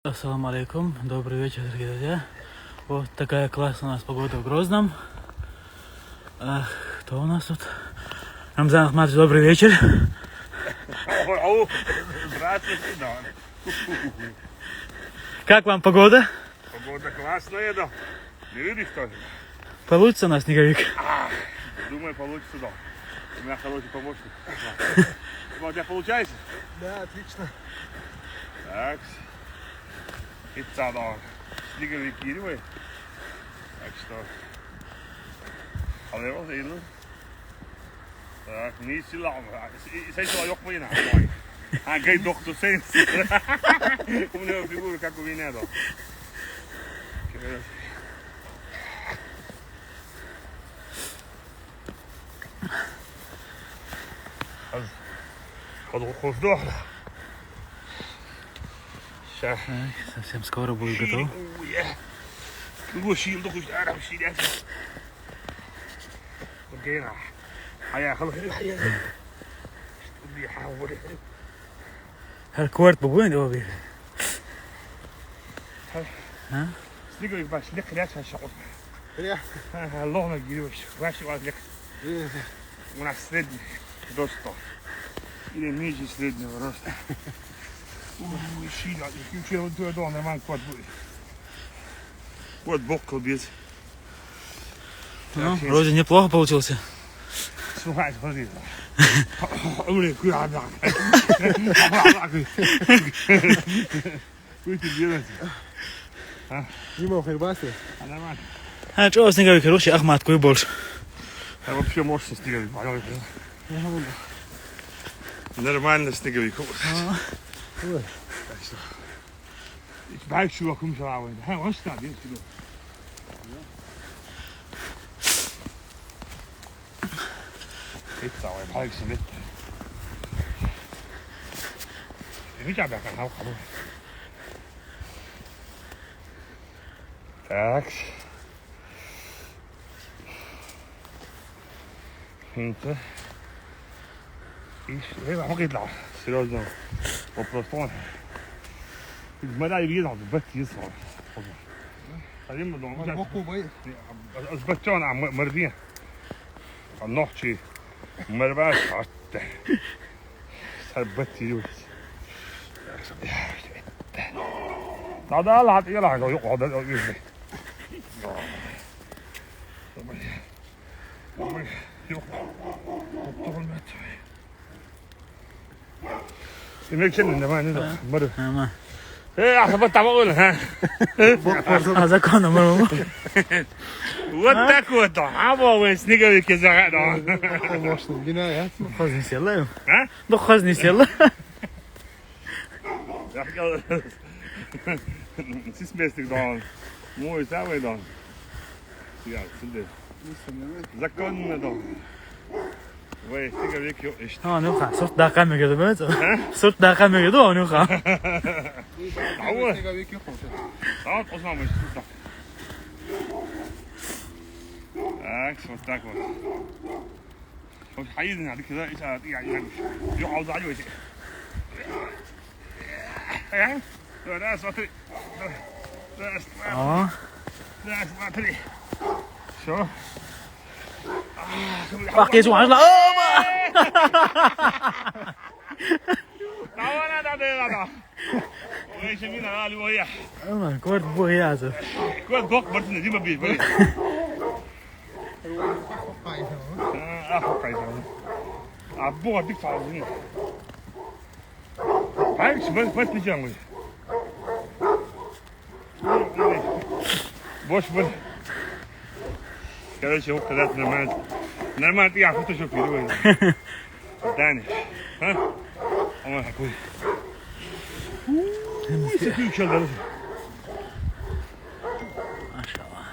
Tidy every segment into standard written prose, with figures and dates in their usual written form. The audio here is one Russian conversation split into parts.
Ассаламу алейкум, добрый вечер, дорогие друзья. Вот такая классная у нас погода в Грозном. Кто у нас тут? Рамзан Ахматович, добрый вечер. Здравствуйте, да. Как вам погода? Погода классная, да. Не видишь, что ли? Получится у нас снеговик? Думаю, получится, да. У меня хороший помощник. У тебя получается? Да, отлично. Так. Пицца, да. Снеговики, вы. Так что... Allee, wat in. Niet zo lang. Zijn ze al ook weer naar? Hij gaat toch tot zijn. Kom nu op de boer, kijk hoe je net al. Gaat ook goed door. Zo. Совсем скоро будет готов. Hoe zie je hem toch eens uit? Zie je dat? Oké, nou. Ja, gelukkig. Die houden. Her kwart begonnen die alweer. Snikker ik was lekker net zijn shot. Ja. Long naar jullie was je wat lekker. Maar naar strid rust toch. Iedereen meisje strid nu rust. Oeh, zie dat. Je kunt veel door dan en man kwart boei. Wat bokkel dit. Ну, вроде неплохо получился. Слухай, смотри. Ой, куда да. Вы тут делаете? Не мог рыбасы. А нормально. А что снеговик хороший, Ахмат, кой больше. А вообще можешь снеговик, понял? Нормально снеговик. Так что. Ik buik zo wel goed houden. Hij was daar, dit is dit zou hij buik zo net. Ik heb daar kan houden. Так. Hinten. Ik mag niet laten. Serieus. Op de stond. Maar daar hier nog de best is van. Alleen maar dan. Maar ook bij. Als betjon aan maar die. Van nachtje. Maar waar gaat het? Het best is. Nou daar laat je laten. Ja, dat is niet. Maar toch een met. Je maakt zin in de man, maar. Ама. Ах, вот так вот, а? А законно мама. Вот так вот, а вы снеговики загадал. Конечно, вина, я. Хоз не села. А? Ну, хоз не села. Siz meslik dan. Mooi zijn wij dan. Ja, zit Законно dan. Wij снеговики is. А, ну ха, сорт дакка мегеді бәді. Сорт дакка мегеді, а ну ха. Ауы. Снеговики ходят. Так, познал мы сюда. Так, вот так вот. Вот حيدنا على كذا ايش يعني يقعد عليه ويجي. يعني لا صوتي. О, لا صوتي. شو؟ bak yesu var la. لا. ويش مين قال ويا. Aman, kwart boyazo. كويس بوك برضه دي ما بيه. Boa, big fazendo. Vai, vai pijama. Boş ver. Короче, вот когда нормально. Нормально, я хочу что переводить. Даниш. А? Он такой. Ты включил даже. Машаллах.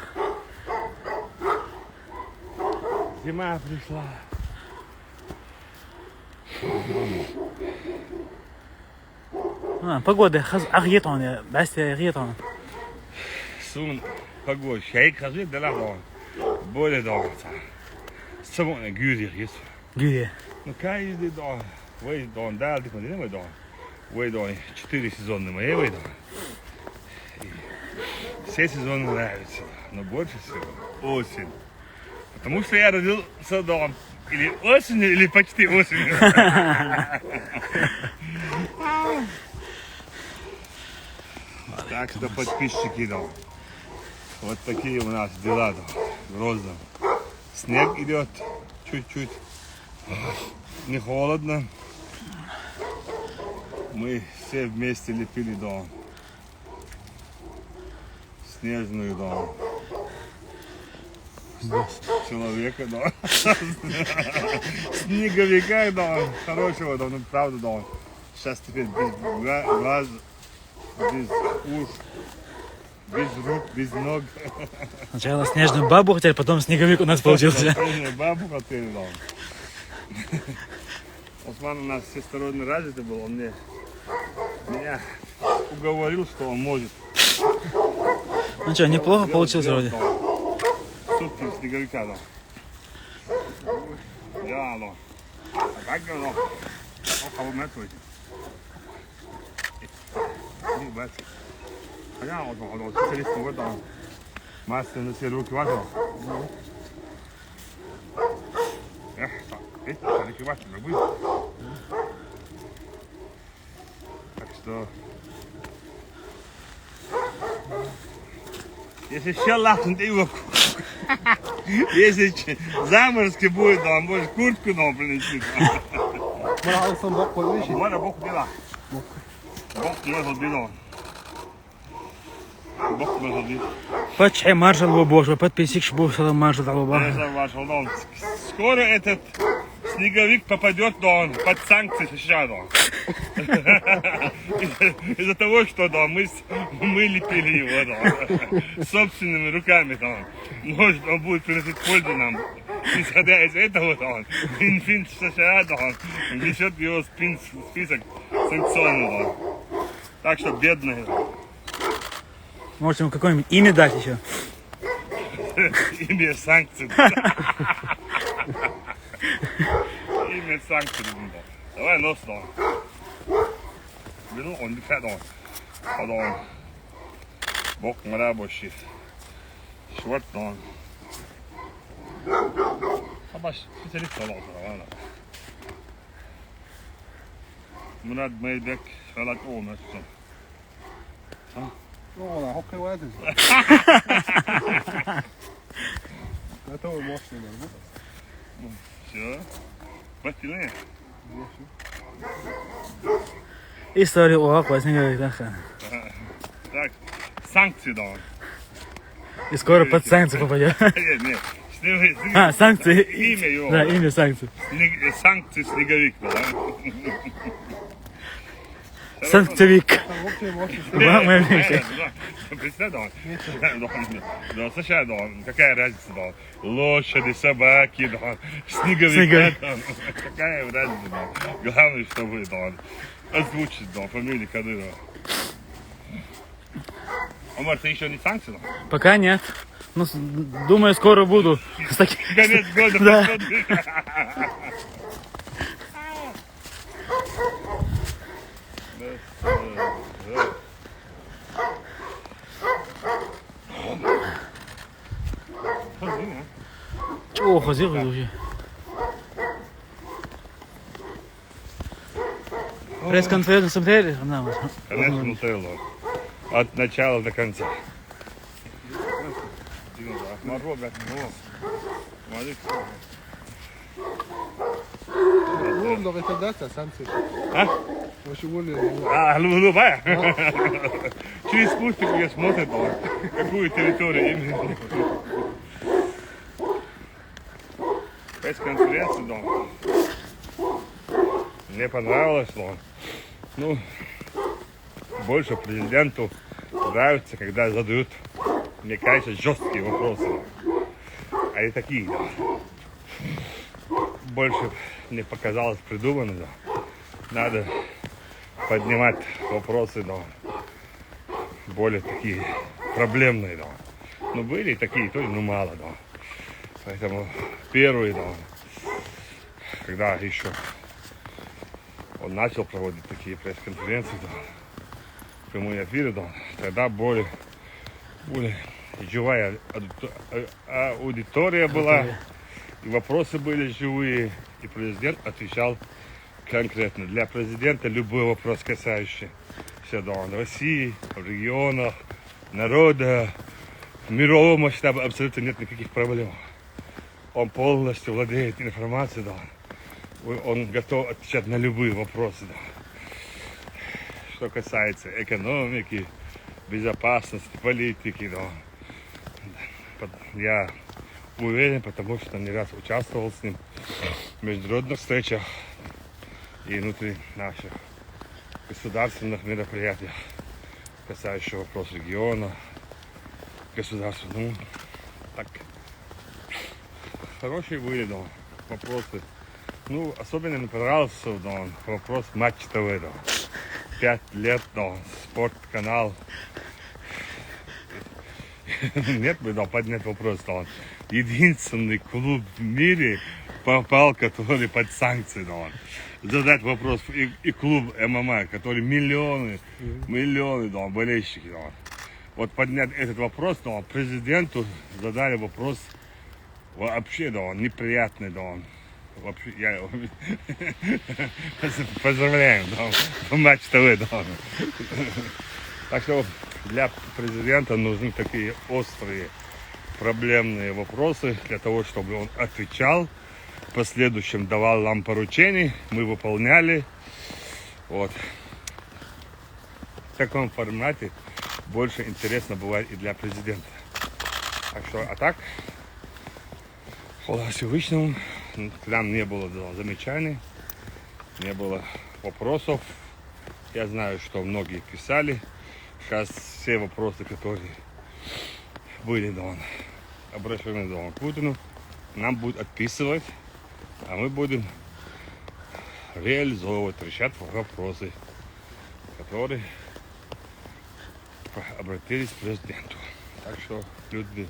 Зима пришла. Погода, агьетон, басте агьетон. Сун, погода, шейк, хазы, да ладно. Более долго. Самое гюри есть. Гюри. Ну, каждый дом. Вы дом, да, ты смотри, мой дом. Вы дом, 4 сезонные мои, вы дом. все сезоны нравятся, но больше всего осень. Потому что я родился дома или осенью, или почти осенью. Так что подписчики, да, вот такие у нас дела, да, в Грозном. Снег идет чуть-чуть, не холодно. Мы все вместе лепили, да, снежную, да, человека, да, снеговика, да, хорошего, да, ну правда, да. Сейчас теперь без глаз, без уш, без рук, без ног. Сначала снежную бабу хотели, потом снеговик у нас получился. Бабу хотели, да. Осман у нас всесторонне развитый был, он меня уговорил, что он может. Ну что, неплохо получилось вроде. Сутки снеговика, да. Ja, да. А так, да. Около метра. Не бачу. А я вот специалистом в этом. Мастер на все руки важно. Эх, так, это руки важно будет. Так что... Если еще лахнуть его, если заморозки будет, то может куртку нам принести. Bana alsam bak koymuş. Bana bok bila. Bok не забила. Bok не забила. Почти маршал был боже, подписчик был маршал был. Скоро этот снеговик попадет под санкции США. Из-за того, что мы лепили его собственными руками. Может, он будет приносить пользу нам. Исходя из этого, Минфин США внесет в его список санкционный. Так что бедный. Может ему какое-нибудь имя дать еще? Имя санкций. Имя санкций. Давай нос, да. Беру, он дикает, да. Потом. Бог рабочий. Шварт, да. Ama spesialist olsun hala. Murat Meydek falan olmasın. Ola, hockey var det. Jag tar marsningen där. Все. Батиле. История о снеговика. Так, санкции да. И скоро под санкции попадет. Нет. А, санкции. Имя его. Да, имя санкций. Санкции снеговик, да? Санкцевик. Sen hockey marsningen. Представь, да, слушай, да, какая разница, да, лошади, собаки, да, снеговик, какая разница, да, главное, чтобы, да, озвучить, да, фамилию Кадырова. А может, ты еще не санкции, да? Пока нет. Ну, думаю, скоро буду. С таким... Конец года, да. О, хозяин уже. Пресс-конференцию смотрели? Конечно, Нутелло. От начала до конца. Oğlum da veteriner sen seç. А? Hoş bulduk. А, любая. Через спутник я смотрит, какую территорию именно. Пресс-конференция, да. Мне понравилось, но ну, больше президенту нравится, когда задают, мне кажется, жесткие вопросы. А и такие, да. Больше мне показалось придумано, да. Надо поднимать вопросы, да, более такие проблемные, да. Ну, были такие тоже, но мало, да. Поэтому первый, да, когда еще он начал проводить такие пресс-конференции, да, в прямом эфире, да, тогда более Живая аудитория была, и вопросы были живые, и президент отвечал конкретно. Для президента любой вопрос, касающийся России, регионов, народа, мирового масштаба, абсолютно нет никаких проблем. Он полностью владеет информацией, да. Он готов отвечать на любые вопросы. Да. Что касается экономики, безопасности, политики, да. Я уверен, потому что не раз участвовал с ним в международных встречах и внутри наших государственных мероприятиях, касающихся вопросов региона, государства. Ну, так, хорошие были, да, вопросы. Ну, особенно мне понравился, да, вопрос Матч ТВ, да. 5 лет, да, спортканал. Нет бы, да, поднять вопрос, да. Единственный клуб в мире попал, который под санкции, да. Задать вопрос и клуб ММА, который миллионы, да, болельщики, да. Вот поднять этот вопрос, да, президенту задали вопрос вообще, да, неприятный, да. Вообще, я его поздравляем, да, в Матч ТВ, да. Так что для президента нужны такие острые, проблемные вопросы для того, чтобы он отвечал, в последующем давал нам поручения, мы выполняли. Вот. В таком формате больше интересно бывает и для президента. Так что, а так, хвала Всевышнему, к нам не было замечаний, не было вопросов. Я знаю, что многие писали. Сейчас все вопросы, которые были обращены к Путину, нам будут отписывать, а мы будем реализовывать, решать вопросы, которые обратились к президенту. Так что люди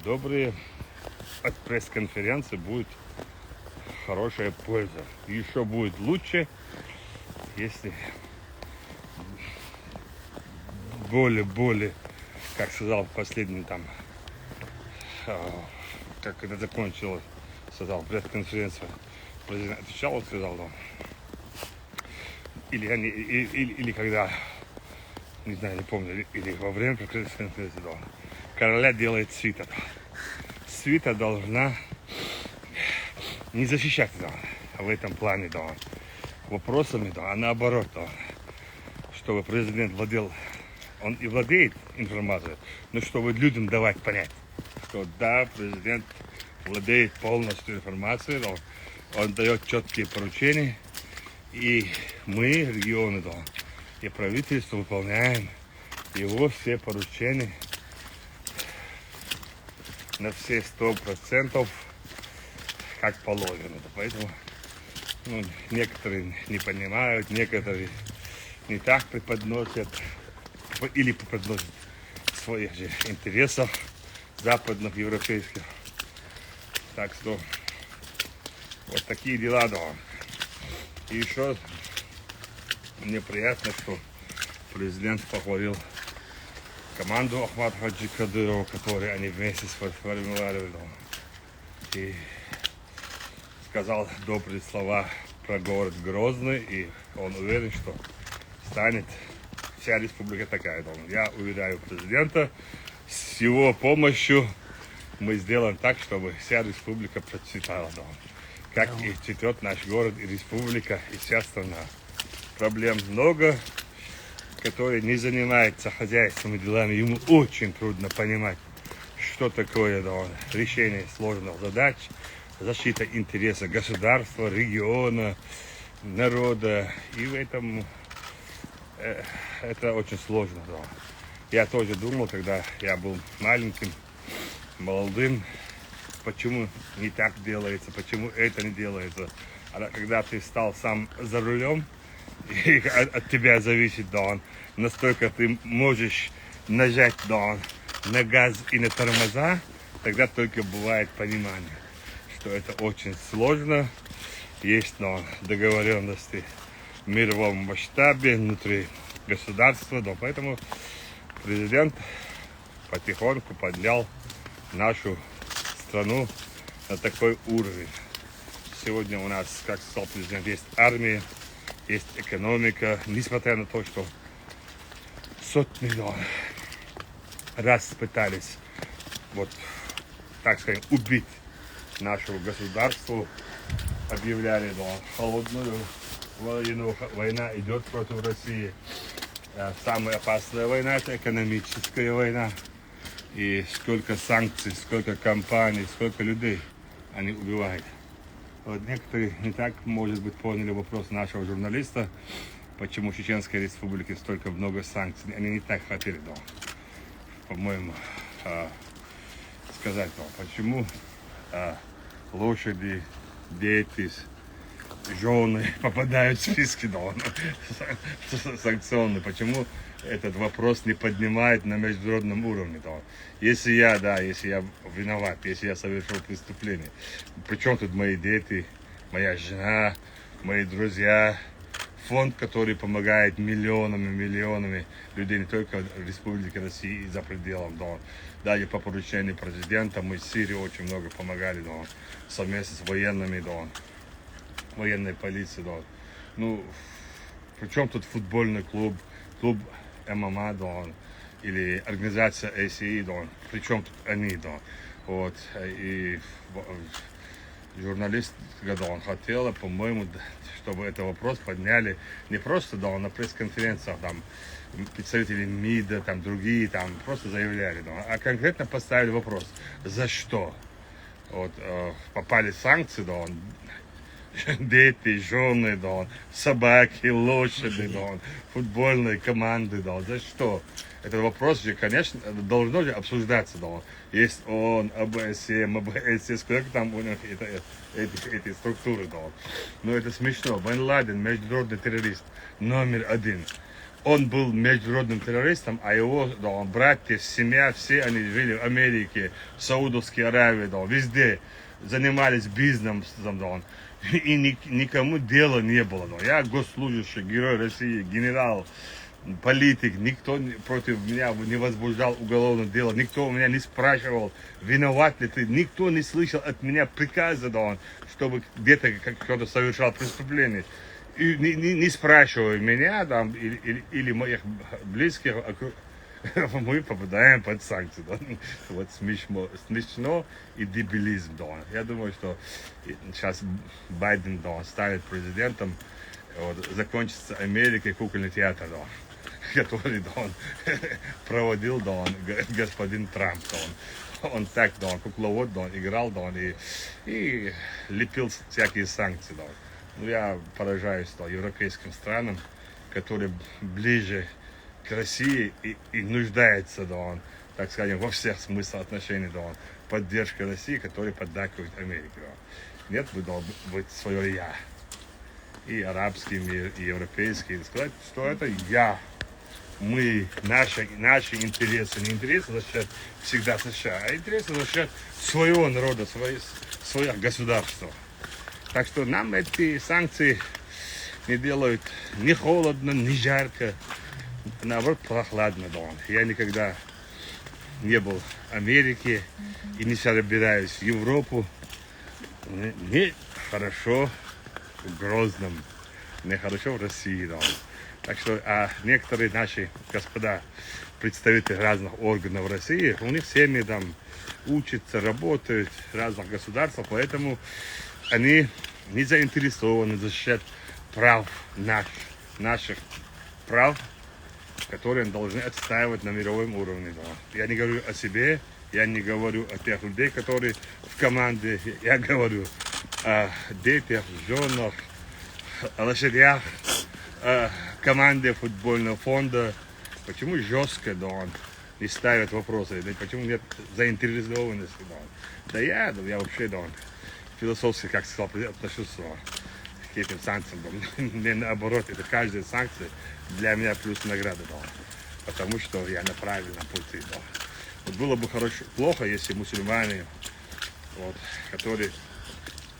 добрые, от пресс-конференции будет хорошая польза. Еще будет лучше, если более, как сказал последний там, как это закончилось, сказал, пресс-конференция, президент отвечал, он сказал, да. Или когда, не знаю, не помню, или во время пресс-конференции, да. Короля делает свита. Да. Свита должна не защищать, да, в этом плане, да, вопросами, да, а наоборот, да, чтобы президент владел. Он и владеет информацией, но чтобы людям давать понять, что да, президент владеет полностью информацией, да, он дает четкие поручения, и мы, регионы, да, и правительство выполняем его все поручения на все 100%, как положено. Поэтому некоторые не понимают, некоторые не так преподносят, или преподносят своих же интересов западных, европейских. Так что вот такие дела, да. И еще мне приятно, что президент похвалил команду Ахмада Хаджи Кадырова, которую они вместе сформировали, да. И сказал добрые слова про город Грозный, и он уверен, что станет вся республика такая. Я уверяю президента, с его помощью мы сделаем так, чтобы вся республика процветала. Как и цветет наш город и республика, и вся страна. Проблем много, которые не занимаются хозяйственными делами. Ему очень трудно понимать, что такое решение сложных задач, защита интереса государства, региона, народа. И в этом это очень сложно. Да. Я тоже думал, когда я был маленьким, молодым, почему не так делается, почему это не делается. А когда ты стал сам за рулем, и от тебя зависит, да, настолько ты можешь нажать, да, на газ и на тормоза, тогда только бывает понимание, что это очень сложно. Есть, да, договоренности в мировом масштабе, внутри государства, да, поэтому президент потихоньку поднял нашу страну на такой уровень. Сегодня у нас, как сказал президент, есть армия, есть экономика, несмотря на то, что сотни раз пытались, вот, так сказать, убить нашего государства, объявляли, холодную войну, война идет против России. Самая опасная война — это экономическая война. И сколько санкций, сколько компаний, сколько людей они убивают. Вот некоторые не так, может быть, поняли вопрос нашего журналиста, почему в Чеченской Республике столько много санкций. Они не так хотели, по-моему, сказать, почему лошади, дети, жены попадают в списки санкционные. Почему этот вопрос не поднимает на международном уровне? Если я виноват, если я совершил преступление, причем тут мои дети, моя жена, мои друзья, фонд, который помогает миллионами людей, не только в Республике России и за пределом, даже по поручению президента мы в Сирии очень много помогали, совместно с военными, военной полиции, Ну, причем тут футбольный клуб ММА, или организация ACE, причем тут они, Вот, и журналист, когда он хотел, по-моему, чтобы этот вопрос подняли не просто, на пресс-конференциях, представители МИДа, другие, просто заявляли, а конкретно поставили вопрос, за что? Вот, попали санкции, дети, жены, собаки, лошади, футбольные команды, за что? Этот вопрос же, конечно, должно же обсуждаться, Есть ООН, ОБСЕ, МБСЕ, сколько там у них эти структуры, Но это смешно. Бен Ладен, международный террорист, номер 1. Он был международным террористом, а его братья, семья, все они жили в Америке, в Саудовской Аравии, везде занимались бизнесом, и никому дела не было. Я госслужащий, герой России, генерал, политик, никто против меня не возбуждал уголовное дело, никто у меня не спрашивал, виноват ли ты, никто не слышал от меня приказа, чтобы где-то кто-то совершал преступление. И не спрашивая меня или моих близких, мы попадаем под санкции. Вот смешно и дебилизм. Я думаю, что сейчас Байден станет президентом, закончится Америка и кукольный театр, который проводил господин Трамп. Он так, кукловод, играл, и лепил всякие санкции. Я поражаюсь европейским странам, которые ближе к России и нуждаются, так скажем, во всех смыслах отношений, поддержка России, которая поддакивает Америке. Нет, вы должны быть свое «я». И арабский мир, и европейский. И сказать, что это «я». Мы, наши интересы, не интересы защищать всегда США, а интересы защищать своего народа, своих государств. Так что нам эти санкции не делают ни холодно, ни жарко, наоборот, прохладно. Я никогда не был в Америке и не собираюсь в Европу. Мне хорошо в Грозном, мне хорошо в России. Так что, некоторые наши господа, представители разных органов России, у них семьи учатся, работают в разных государствах, поэтому они не заинтересованы защищать прав наших прав, которые должны отстаивать на мировом уровне. Я не говорю о себе, я не говорю о тех людей, которые в команде, я говорю о детях, женах, о лошадях, о команде футбольного фонда. Почему жестко не ставят вопросы, почему нет заинтересованности? Я вообще философски, как сказал, отношусь к этим санкциям. Мне наоборот, это каждая санкция для меня плюс награда, потому что я на правильном пути. Вот было бы плохо, если мусульмане, которые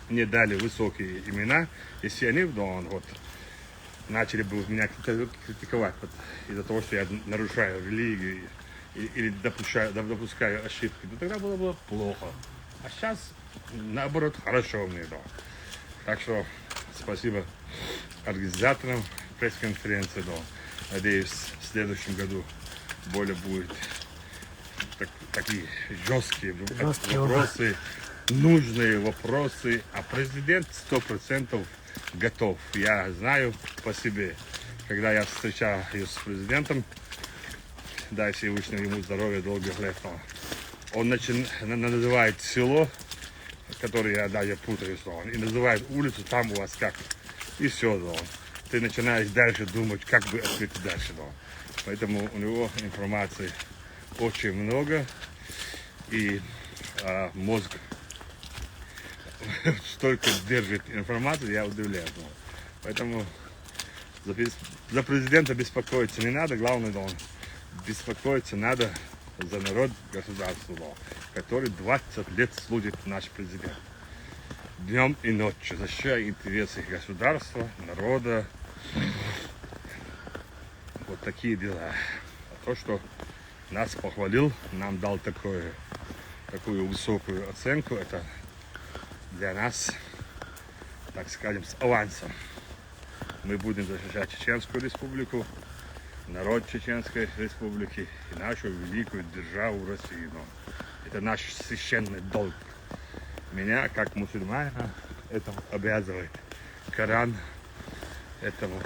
мне дали высокие имена, если они начали бы меня критиковать из-за того, что я нарушаю религию или допускаю ошибки, то тогда было бы плохо. А сейчас, наоборот, хорошо мне, да. Так что спасибо организаторам пресс-конференции, да. Надеюсь, в следующем году более будет такие жесткие вопросы, нужные вопросы, а президент 100% готов. Я знаю по себе, когда я встречаюсь с президентом, дай Всевышний ему здоровья, долгих лет, он называет село, которое я даже путаюсь, и называет улицу, там у вас как, и все, ты начинаешь дальше думать, как бы ответить дальше, поэтому у него информации очень много, и мозг столько держит информацию, я удивляюсь. Поэтому за президента беспокоиться не надо, главное, беспокоиться надо за народ государства, который 20 лет служит наш президент. Днем и ночью, защищая интересы государства, народа. Вот такие дела. А то, что нас похвалил, нам дал такую высокую оценку, это для нас, так скажем, с авансом. Мы будем защищать Чеченскую республику, народ Чеченской республики и нашу великую державу Россию. Это наш священный долг. Меня, как мусульманина, этому обязывает Коран, этому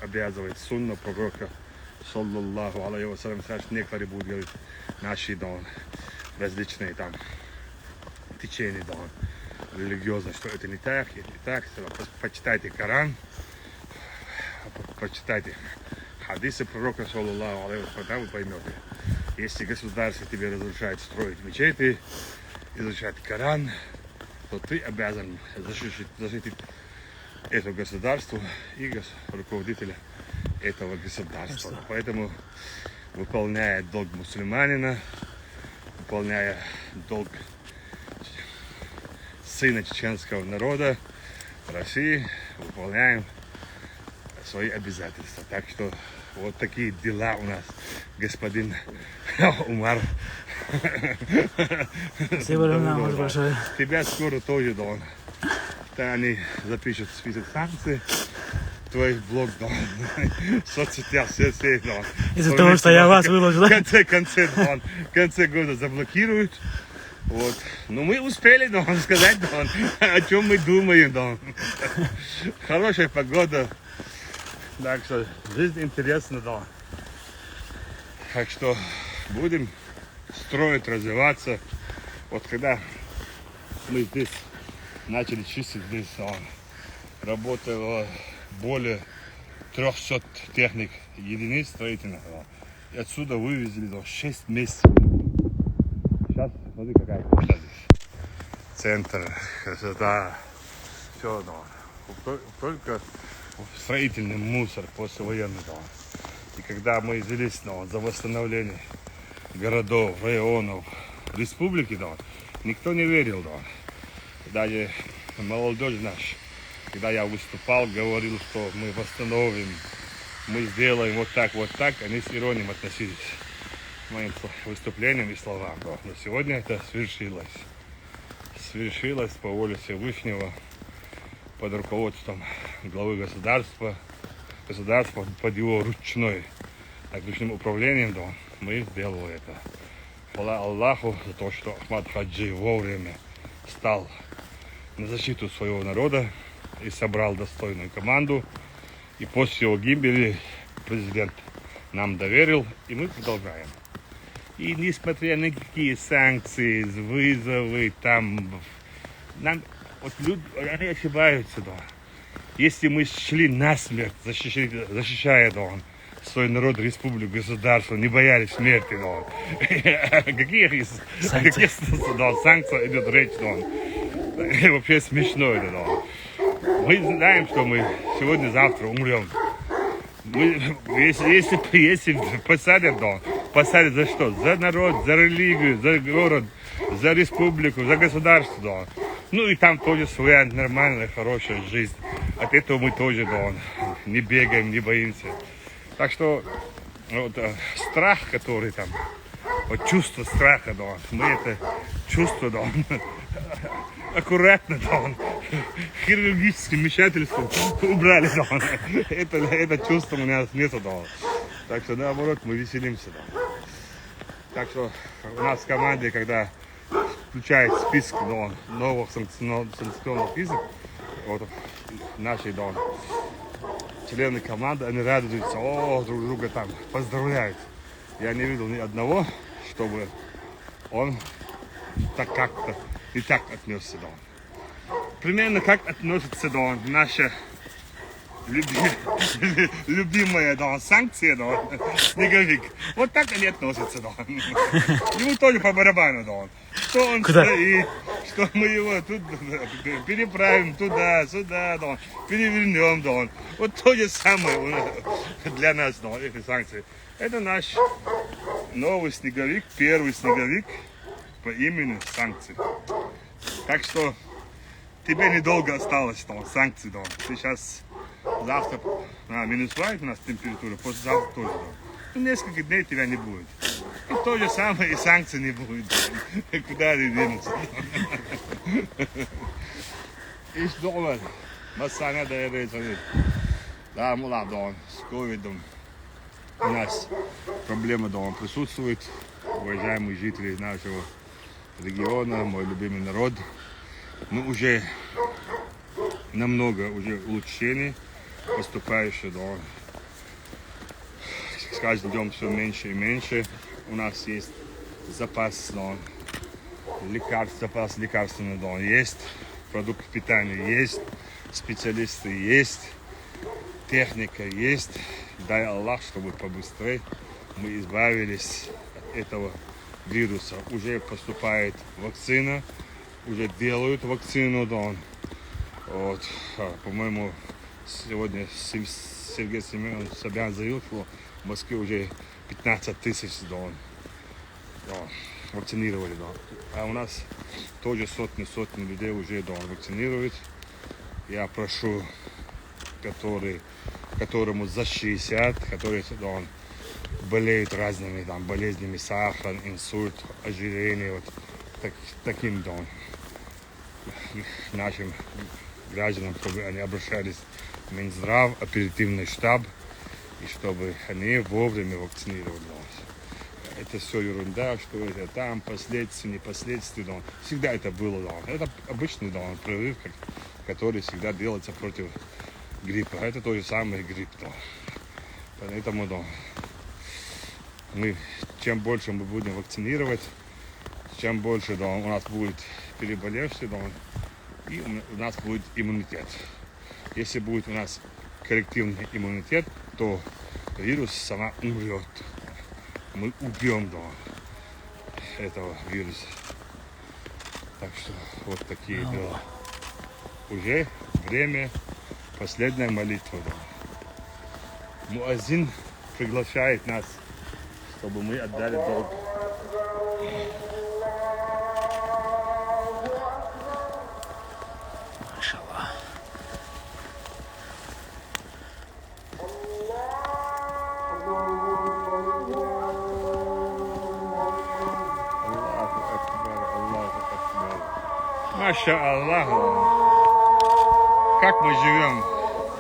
обязывает сунна пророка, саллаллаху алейхи вассалям. Некоторые будут говорить, наши различные там течения религиозные, что это не так, это не так. Почитайте Коран, почитайте хадисы пророка, саллаллаху алейхи вассалям, вы поймете. Если государство тебе разрешает строить мечети, изучать Коран, то ты обязан защитить это государство и руководителя этого государства. Поэтому, выполняя долг мусульманина, выполняя долг сына чеченского народа России, выполняем свои обязательства. Так что вот такие дела у нас, господин Умар. Спасибо вам большое. Тебя скоро тоже, они запишут список санкций, твой блог, в соцсетях, все, Из-за того, что я вас выложил, да? В конце года заблокируют. Вот. Но мы успели, сказать, о чем мы думаем, Хорошая погода. Так что жизнь интересна, Так что будем строить, развиваться. Вот когда мы здесь начали чистить, здесь работало более 300 техник единиц строительных. И отсюда вывезли 6 месяцев. Сейчас смотри, какая красота здесь. Центр, красота, все, только строительный мусор послевоенный. И когда мы взялись за восстановление городов, районов, республики, никто не верил, Даже молодежь наша, когда я выступал, говорил, что мы восстановим, мы сделаем вот так, они с иронией относились к моим выступлениям и словам. Но сегодня это свершилось. Свершилось по воле Всевышнего, под руководством главы государства под его ручным управлением, мы сделали это. Хвала Аллаху за то, что Ахмад Хаджи вовремя стал на защиту своего народа и собрал достойную команду. И после его гибели президент нам доверил, и мы продолжаем. И несмотря на какие санкции, вызовы, люди, они ошибаются, Если мы шли насмерть, защищая, свой народ, республику, государство, не боялись смерти, какие санкции идет речь, вообще смешно это, Мы знаем, что мы сегодня-завтра умрем. Если посадят за что? За народ, за религию, за город, за республику, за государство, Ну и там тоже своя нормальная, хорошая жизнь. От этого мы тоже не бегаем, не боимся. Так что страх, который там вот чувство страха, да, мы это чувство, да, аккуратно, да, хирургическим вмешательством убрали, да, это чувство у нас нету, да. Так что наоборот, мы веселимся, да. Так что у нас в команде, когда включает список, да, новых санкционных списков, вот наши, да, члены команды, они радуются, о, друг друга там поздравляют. Я не видел ни одного, чтобы он так как-то и так отнесся, да. Примерно как относится, да, наша любимая, да, санкция, да, снеговик. Вот так они относятся, да. Ему тоже по барабану, да. Что он стоит, что мы его тут переправим туда-сюда, да, перевернем, да. Вот то же самое для нас, да, эти санкции. Это наш новый снеговик, первый снеговик по имени Санкции. Так что тебе недолго осталось, да, санкции, да. Сейчас завтра минус 2 у нас температура, послезавтра тоже, да. Ну, несколько дней тебя не будет. И то же самое, и санкций не будет. Куда ты двинуться? Ich думаю, Масаня доедет. Да, мула, да, с ковидом у нас проблема дома присутствует. Уважаемые жители нашего региона, мой любимый народ. Ну, уже намного уже улучшений поступающих, да. С каждым днем все меньше и меньше. У нас есть запас, да, запас лекарственный, да, есть, продукты питания есть, специалисты есть, техника есть. Дай Аллах, чтобы побыстрее мы избавились от этого вируса. Уже поступает вакцина, уже делают вакцину, да. Вот, по-моему, сегодня Сергей Семенович Собян заявил, что в Москве уже 15 тысяч, да, вакцинировали, да. А у нас тоже сотни людей уже, да, вакцинируют. Я прошу, которому за 60, которые, да, болеют разными там болезнями, сахар, инсульт, ожирение, вот таким, да, нашим гражданам, чтобы они обращались в Минздрав, оперативный штаб, и чтобы они вовремя вакцинировали. Это все ерунда, что это там, последствия, не последствия. Да. Всегда это было. Да. Это обычный, да, прививка, который всегда делается против гриппа. Это то же самое грипп. Да. Поэтому, да, чем больше мы будем вакцинировать, чем больше, да, у нас будет переболевших, да, и у нас будет иммунитет. Если будет у нас коллективный иммунитет, то вирус сама умрет. Мы убьем, да, этого вируса. Так что вот такие дела. Уже время последней молитвы. Да. Муазин приглашает нас, чтобы мы отдали долг. Маша Аллах, как мы живем,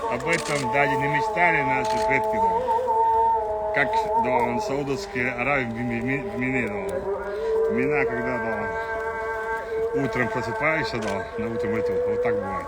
об этом даже не мечтали наши предки, да. Как, да, Саудовские Аравии в Мине, да. Мина, когда, да, утром просыпаешься, да, на утром это вот так бывает.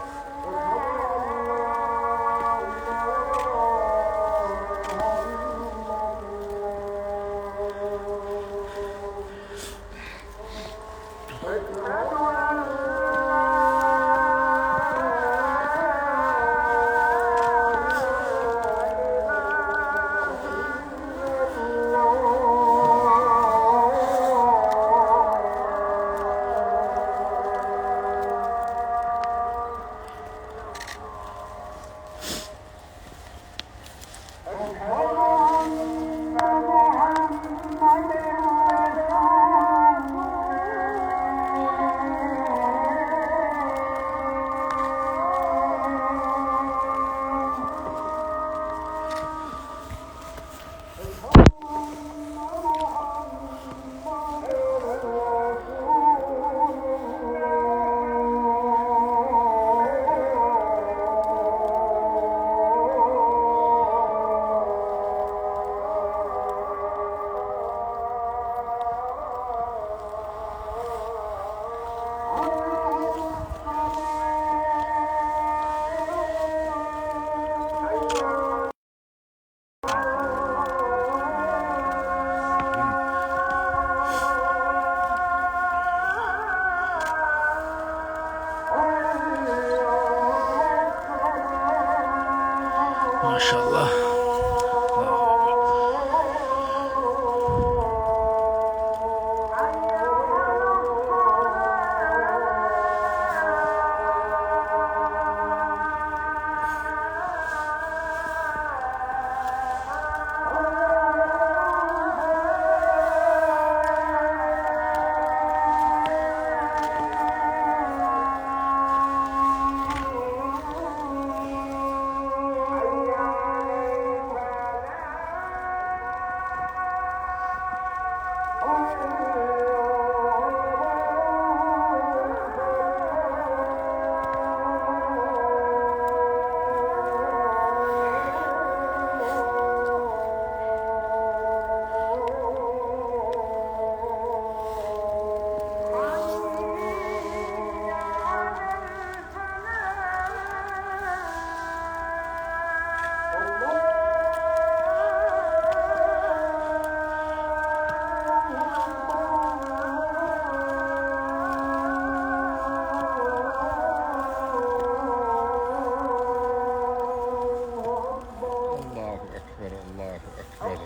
Allahu Ekber, Allahu Ekber.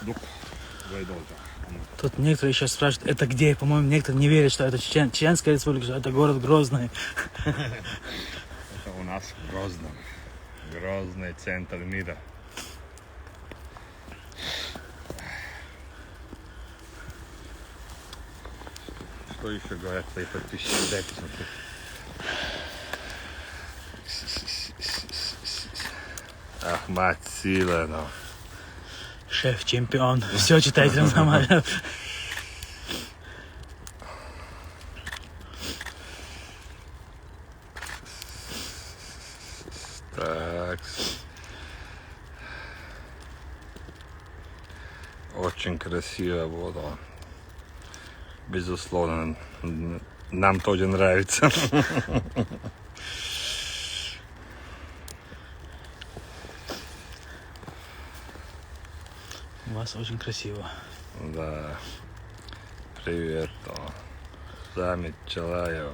Дух Гайдолта. Тут некоторые сейчас спрашивают, это где? По-моему, некоторые не верят, что это Чеченская республика, что это город Грозный. Это у нас в Грозном. Грозный центр мира. Что еще говорят твои подписчики? Дай посмотреть. Ахмад Сила, Шеф, чемпион. Все читайте нормально. Так. Очень красиво вода. Безусловно, нам тоже нравится. У вас очень красиво. Да. Привет. Замит Чалаев.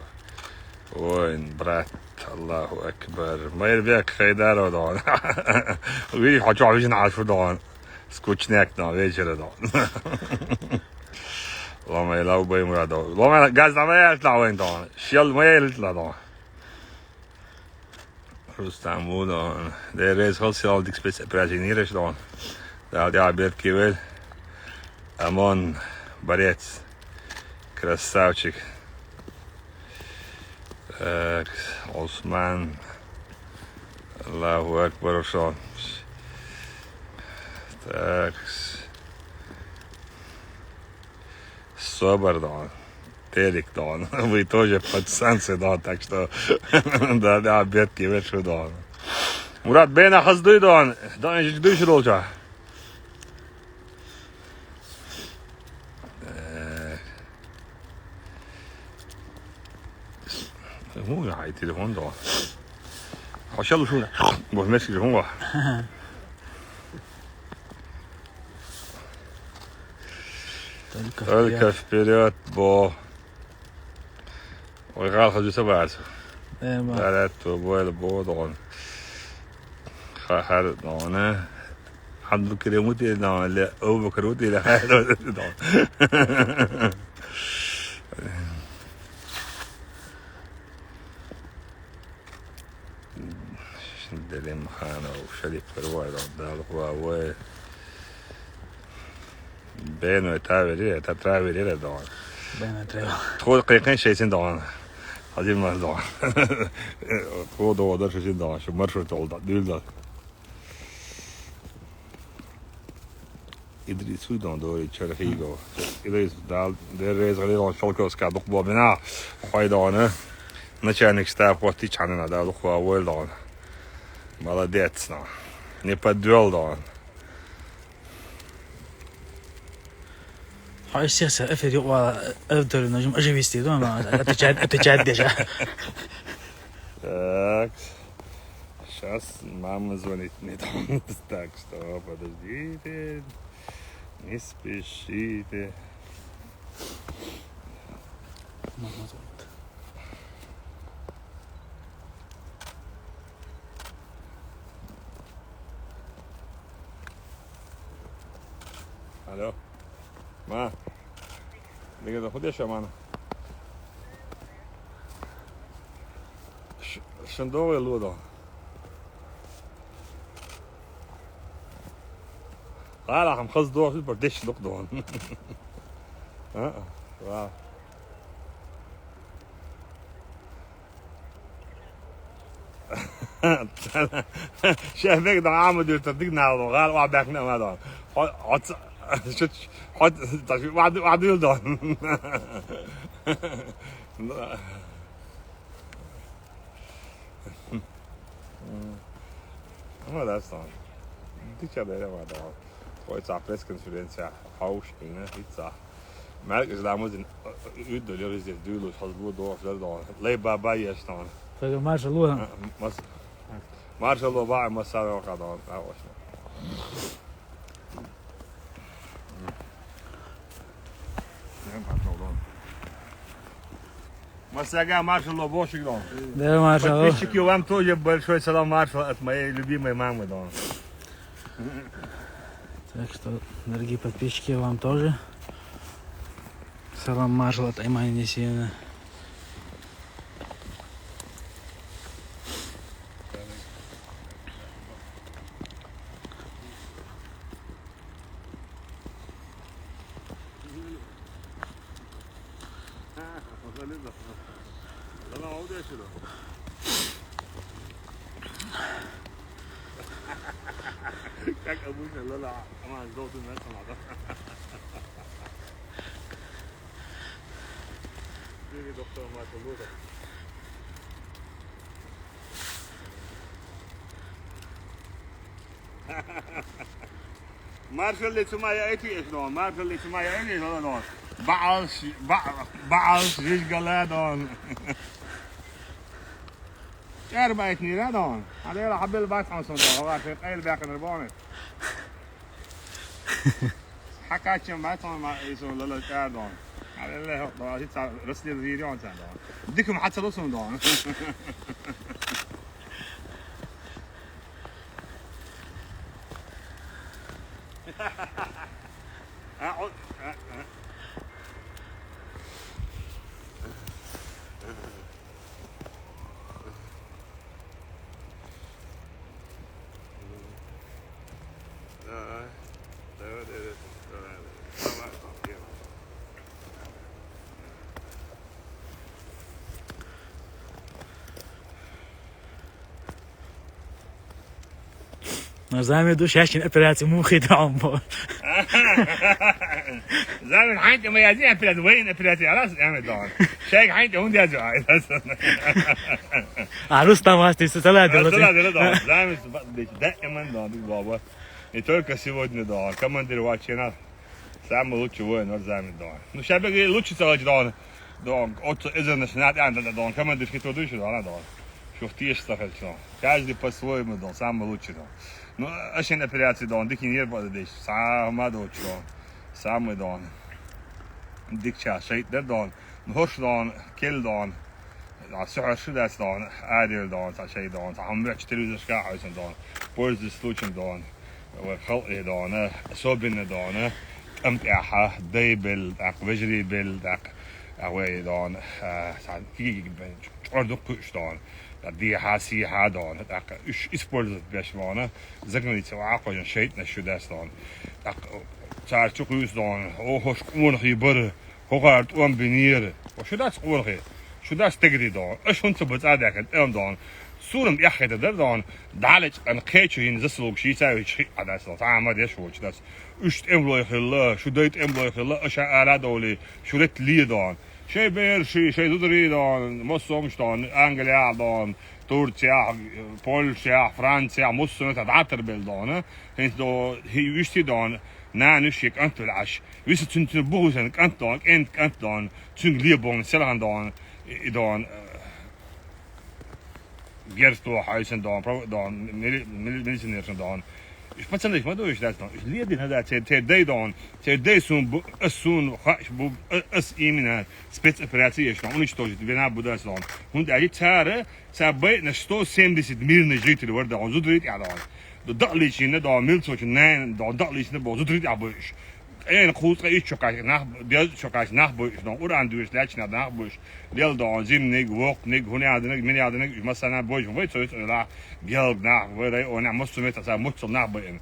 Воин, брат. Аллаху Акбар. Майрбек Хайдаров, да. Видишь, хочу объяснять, что да. Скучняк, да, вечер, да. Лама я лау бой мурадо. Лама газ на моя лау да. Шел моя да. Рустам да. Det är alltid speciellt då. Det hade jag Беркивель. Амон, борец. Красавчик. Так, Осман. Аллаху Акбар, что. Так. Собор, да. Терик, да. Вы тоже пацанцы, да, так что. Да, Беркивель, что да. Мурат, бена хаздуй, да. Да, не ждешь, Ролча. هو هاي تليفون ده عشان شو ده بس ماشي هو только вперед бо ويغال خذ سبعة لا تبغى بودون خار دونه حد كريمتي دون لا أو بكروتي لا هذا دون دلیم خانه و شریف پروای دال هواوی بینو تاویری تاویری دان بین تریا خود قیقین شیسین دان حاضر من دان خود دوادر شیسین دان شو مرشو تولد دیل داد İdris Uydan doğru çarhigo. İdris dal der rezali şalkos ka dokbo bina haydanı начальник штаба Хватичанина дал хуавой дал. Молодец, но не подвел дал. هاي السياسة أفري وأفضل النجوم أجيب استيدون ما أتجاد ديجا. Так, сейчас мама звонит мне там. Так что подождите, не спешите. مظبوط. الو ما دیگه خودش من شندوه لودو لا هم خص دور بردش نقدون واو شايفك ده عامل تديك نعم غال وعباك نعم هذا حط حط واحد يلدون ما ده صار دي كده يا ما ده هو صار بريس كونفرنس هاوش هنا هيتصح مالك إذا مازن يدل يريز يدلو حسبوا دور في الدور ليه بابا يشتون فقال ما شاء الله ما شاء الله باع مسار وقدر أوش مساجا ما شاء الله بوش يقولون ده ما شاء الله. подписчики вам тоже большой салам маршал от моей любимой мамы да. Так что, дорогие подписчики, вам тоже салам маршал от Аймани Несиевны. Как обычно, Лола, она желтый мясо надо. Ты доктор Майкл Лута. Marshal اللي تسمى ايتي شلون؟ مارشال اللي تسمى ايتي شلون؟ بعض ريش قلادون. Arbeid niet dan. Had hele habel wat aan zo'n dag. Wat het hele werk in de bonen. Hakatje met zo'n maar zo'n lille kaart dan. Hele dat is het rustig hier aan zijn dan. Dikke had ze los dan. نظام دوش هاشين أبراتي مو خدام بول. زمان حينت ما يزين أبرات وين أبرات عراس أعمل دون. شيء حينت هون ده جاي. عروس تماستي سلاد دون. زمان دائما دون بابا. يترك سيودني دون. كمان دلوقتي سامو لوتشي وين زمان دون. نشابه لوتشي تلاج دون. دون. أوت إذا نشنات عندنا دون. كمان دشكي تودوش دون دون. شفتي اشتغل شلون. каждый по-своему дон. Самый лучший дон. Ну, очень операции дон. Дикий не работает. Самый лучший. Самый дон. Дикча. Шейт дер дон. نهوش دون. كل دون. سعر شداس دون. عادل دون. شيء دون. هم بيحكي تلويزيون شكاح عشان دون. بورز سلوشن دون. وخلق دون. صوبين دون. امتعها. ديبل. وجري بل. أوي دون. كي أردو كوش دون. دي حاسي هادون اق اسپورت بشمانه زغنی تو عقل شيء نشداس دون اق صار تقوس دون او هوش قون خيبر هوغارت اون بنير وشداس قون خي شداس تجري دون اش انت بتعدك ام دون صورم يحيد دون دالج ان كيتشو ينزسلوك شي تاوي شي اداس دون عمد يشو شداس اشت املو خلا شديت املو خلا اش على دولي شريت لي دون شيء بير شيء دودري دون موسومش دون انجليا دون تركيا بولشيا فرنسا موسومت عطر بل دون هنت دو هي وشتي دون نانشيك انت العش ويست تنت بوزن انت دون انت دون تنج ليبون سلان دون جيرستو حايسن دون دون ميليشنيرسن دون Ich passen nicht mal durch das. Ich liebe den da der don. Der sun khash bu as imina specoperatie ist und ich тоже вина будет сон. Und er tare sabay na 170 мирные жители города он зудрит я дон. Да лично да милцоч не да лично бо зудрит я бош. Goed is chokaj nach boys no uran dus lech na nach boys del da zim nig wok nig hunaadnig miniadnig masana boys weet zo la geld nach we ona moest met dat moet zo nach boyen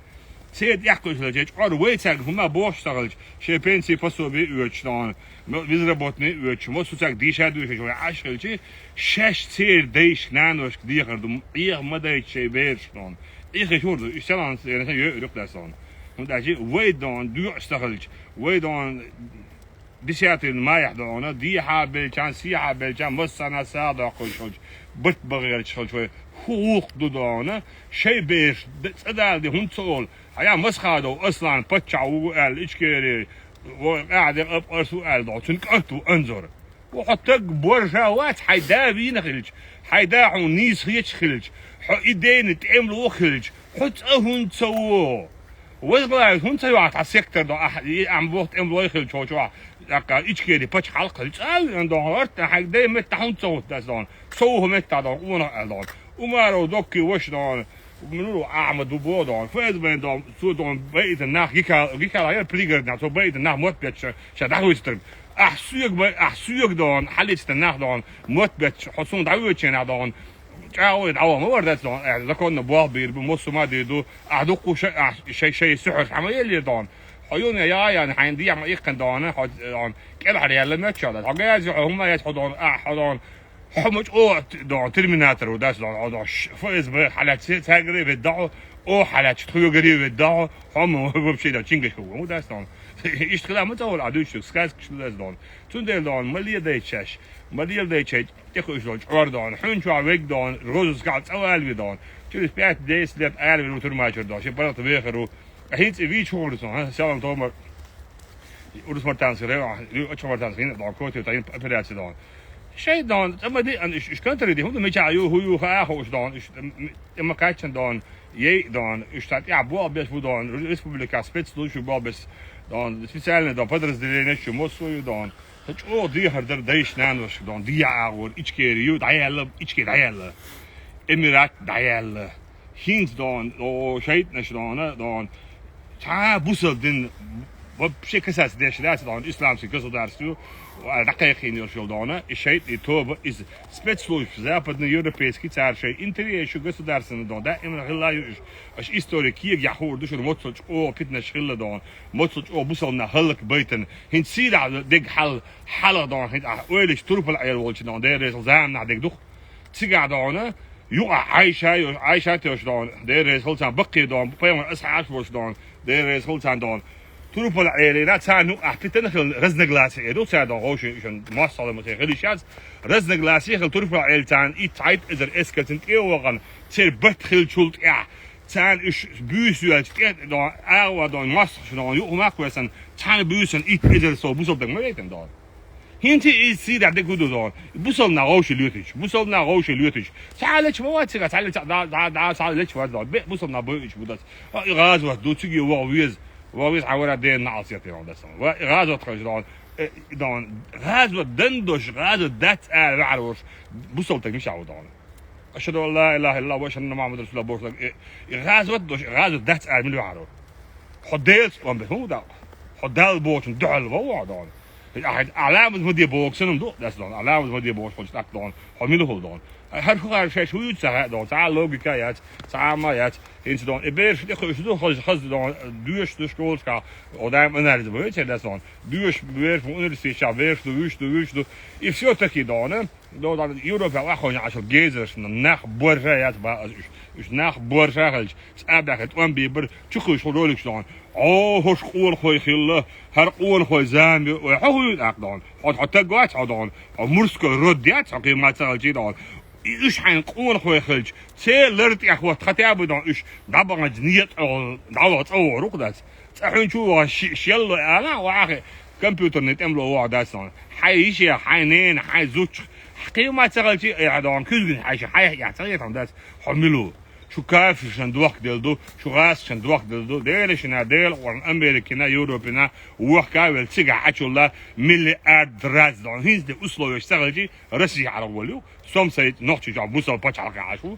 seet yakos lech or weet zeg huma bosh stagal she pensi pasobi uch dan biz rabotni uch moest zeg die shadu je ashkelchi shesh tsir deish nanos gdierdum ir madait she beerston ik hoorde ik stel aan je rukdason und da je we dan duur stagalch we dan بسيات ما يحضرونه دي حابل كان سي حابل كان بس أنا صادق وشوج بتبغير شوي حقوق دودانه شيء بيش ده دي هم تقول هيا مسخادو أصلا بتشعو قال إشكيري وقاعد أبقى سؤال ده تنكرتو أنظر وحطك برجاوات حيدا بينخلج حيدا عنيس هيش خلج حيدين تعملوا خلج حط أهون تسووه وزغلاي هم تسوات على السيكتر ده عم وقت عملوا خلج شو لكن إشكيري بتش حلقة تسأل عن دهارت حيدا مت هم تسوت ده سوه مت ده ونا ده ومارو دوكي وش ده منو أعمد وبودان فاز بين دام سودان بيت الناخ جيك على بليجر نعتو بيت الناخ موت بيتش شدعو يسترب أحسويك دان حليت الناخ دان موت بيتش حصون دعوة شنا دان جاود عوا ما ورد دان ذكرنا بواه بير بمص ما ديدو أعدقو شيء سحر عملية دان حيون يا يعني عندي عم يقن دان دان كل حرية لما تشاهد حاجات هم يتحضون أحضان حمج أو دان ترميناتر وداس دان فاز بحالات تجري بالدعوة أو حالات تخيل قريب بالدعوة هم بمشي ده تشينجش هو مو داس دان إشتغل متى ولا عدوش سكاس كش داس دان تون دان مليا دايتشاش مليا دايتشاش تخيل شو أردان حين شو عويك دان روز قاعد أول دان شو سبيعت دايس لب أول وتر ماجر دان شو برات بيخرو هيت في شغل دان سلام تومر ورس مرتان سريع أشوف مرتان سريع دان كوتي تاين أبريات دان شيء دان أما دي أنا إيش كنت ردي هم مش عيو هو خاخوش دان إيش أما كاتشن دان يه دان إيش تات يا بوا بس بدان ريسبوبليكا سبيتس دوش بوا بس دان سبيسالنا دان بدرس دلينش موسو دان هتش دي هردر دايش نانوش دان دي عور إيش كيريو دايلا إيش كير دايلا إميرات دايلا هينز دان أو شيء نش دان تا بوسل دين وبشكل أساسي داش دان إسلام سكسر دارسو دقيقين يرشلدانه الشيء يتوب إز спецслужб западноевропейский царь شيء интерес государственный дан да именно غلايش أش историки يحور دوش المطلج أو بيتنا شغل دان مطلج أو بوصلنا هلك بيتن هن سيد على دق حل دان هن أولش تروب العيال والش دان ده رئيس زام نعدك دوخ تيجي دانه يقع عايشة تيش دان ده رئيس هلسان بقي دان بيوم أسعى وش دان ده رئيس هلسان دان تروب العيال لا تانو أحبتنا خل رزق لاسي إدو تادو هوش عشان ما صار متخيل شاز رزق لاسي خل تروب العيال تان إتعيد إذا إسكتن إيوغان تير بتخل شلت تان إيش بيسوات دان أو دان ماس شنو يو ما كويسن تان بيسن إذا سو بوصل دم ميتن دان هنتي إيسيد عندك كودو دان بوصل نعوش ليوتش تعالش مواتك تعالش تعالش واد بوصل نبوش بدس غاز دو تيجي وويز عورة دين نعصيتي عند السما وغازو تخرج دان غازو دندوش غازو دات عروش بوصلتك مش عودان أشهد أن لا إله إلا الله وأشهد أن محمد رسول الله بوصلك غازو دات من عروش حديت وان بهمو دا حدال بوش دعل ووعدان علامة مدي بوكسن مدو داس دان علامة مدي بوش خلص تاك دان حميلو هول دان هر خوار شيء شو يتسع دان تعال لوجيكا يات تعال ما يات إنت دان إبرش دخل خز دان دوش دوش كا ودايم أنا رز بيت داس دان دوش بيرش مونرسي شافيرش دوش إفسيو تكي دان دان يوروبا واخون عشان جيزرش نخ بورجا يات با إيش نخ بورجا خلش أبدأ وان بيبر تخش رولكش دان هوش قول خوي خيله هر قول خوي زامي وحوي أقدان حتى قوات عدان مرسك رديات قيمة سالجي دان إيش حين قول خوي خلج سيل لرت يا أخوات خطيب دان إيش دابا جنيت أو دعوة أو رقدات تحين شو شيل أنا وعاقي كمبيوتر نتعمله وعدات دان حيشي حينين حي زوج قيمة سالجي عدان كل حيش حي يعتقد عن دات حملو شو كافر شن دوق دلدو شو غاس شن دوق دلدو ديرشنا ديل ورن أمريكنا يوروبنا ووحكا والسجع عشولا ملي دراز دون هينز دي أسلو يشتغلجي رسي على ولو سوم سيد نوتشي جاب بوسال باتش على عشو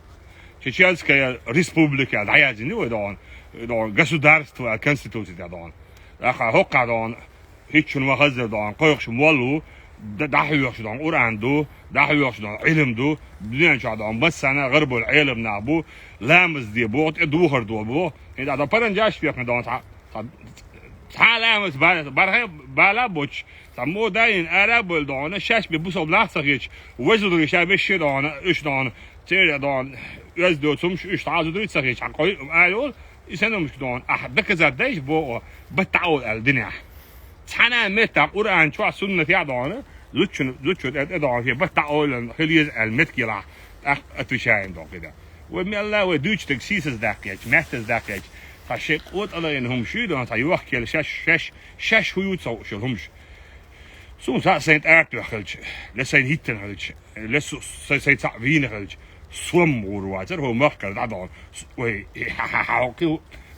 Чеченская республика даяжни дон государство конституция дон аха хока дон хичун вахазер дон койш молу дахюш дон уранду дахюш дон علمدو بدون دون بس انا غرب العلم نابو لامز دي بوت دوهر دو بو اذا دا برن جاش فيك دون لامز بالا بوش سمو داين عرب دون شاش ببوسو بلاصغيش وجدو شابش دون ايش دون تير دون از دوتم ايش تعالوا دوت صغير حقوي قالوا يسنوا مش دون احد كذا دايش بو بتعول الدنيا حنا متى قران شو سنه يا دون لوتش دون في بتعول خليز المتكلا اتشاين دون كده ومن الله ودوتش تكسيس داكيج مهتز داكيج فشيق قوت الله انهم شو دون تايوخ كل شش هو شو سون ساينت ارت خلج لسين هيتن خلج لس ساينت تعبين خلج swim ورواتر هو مخكر دادون وي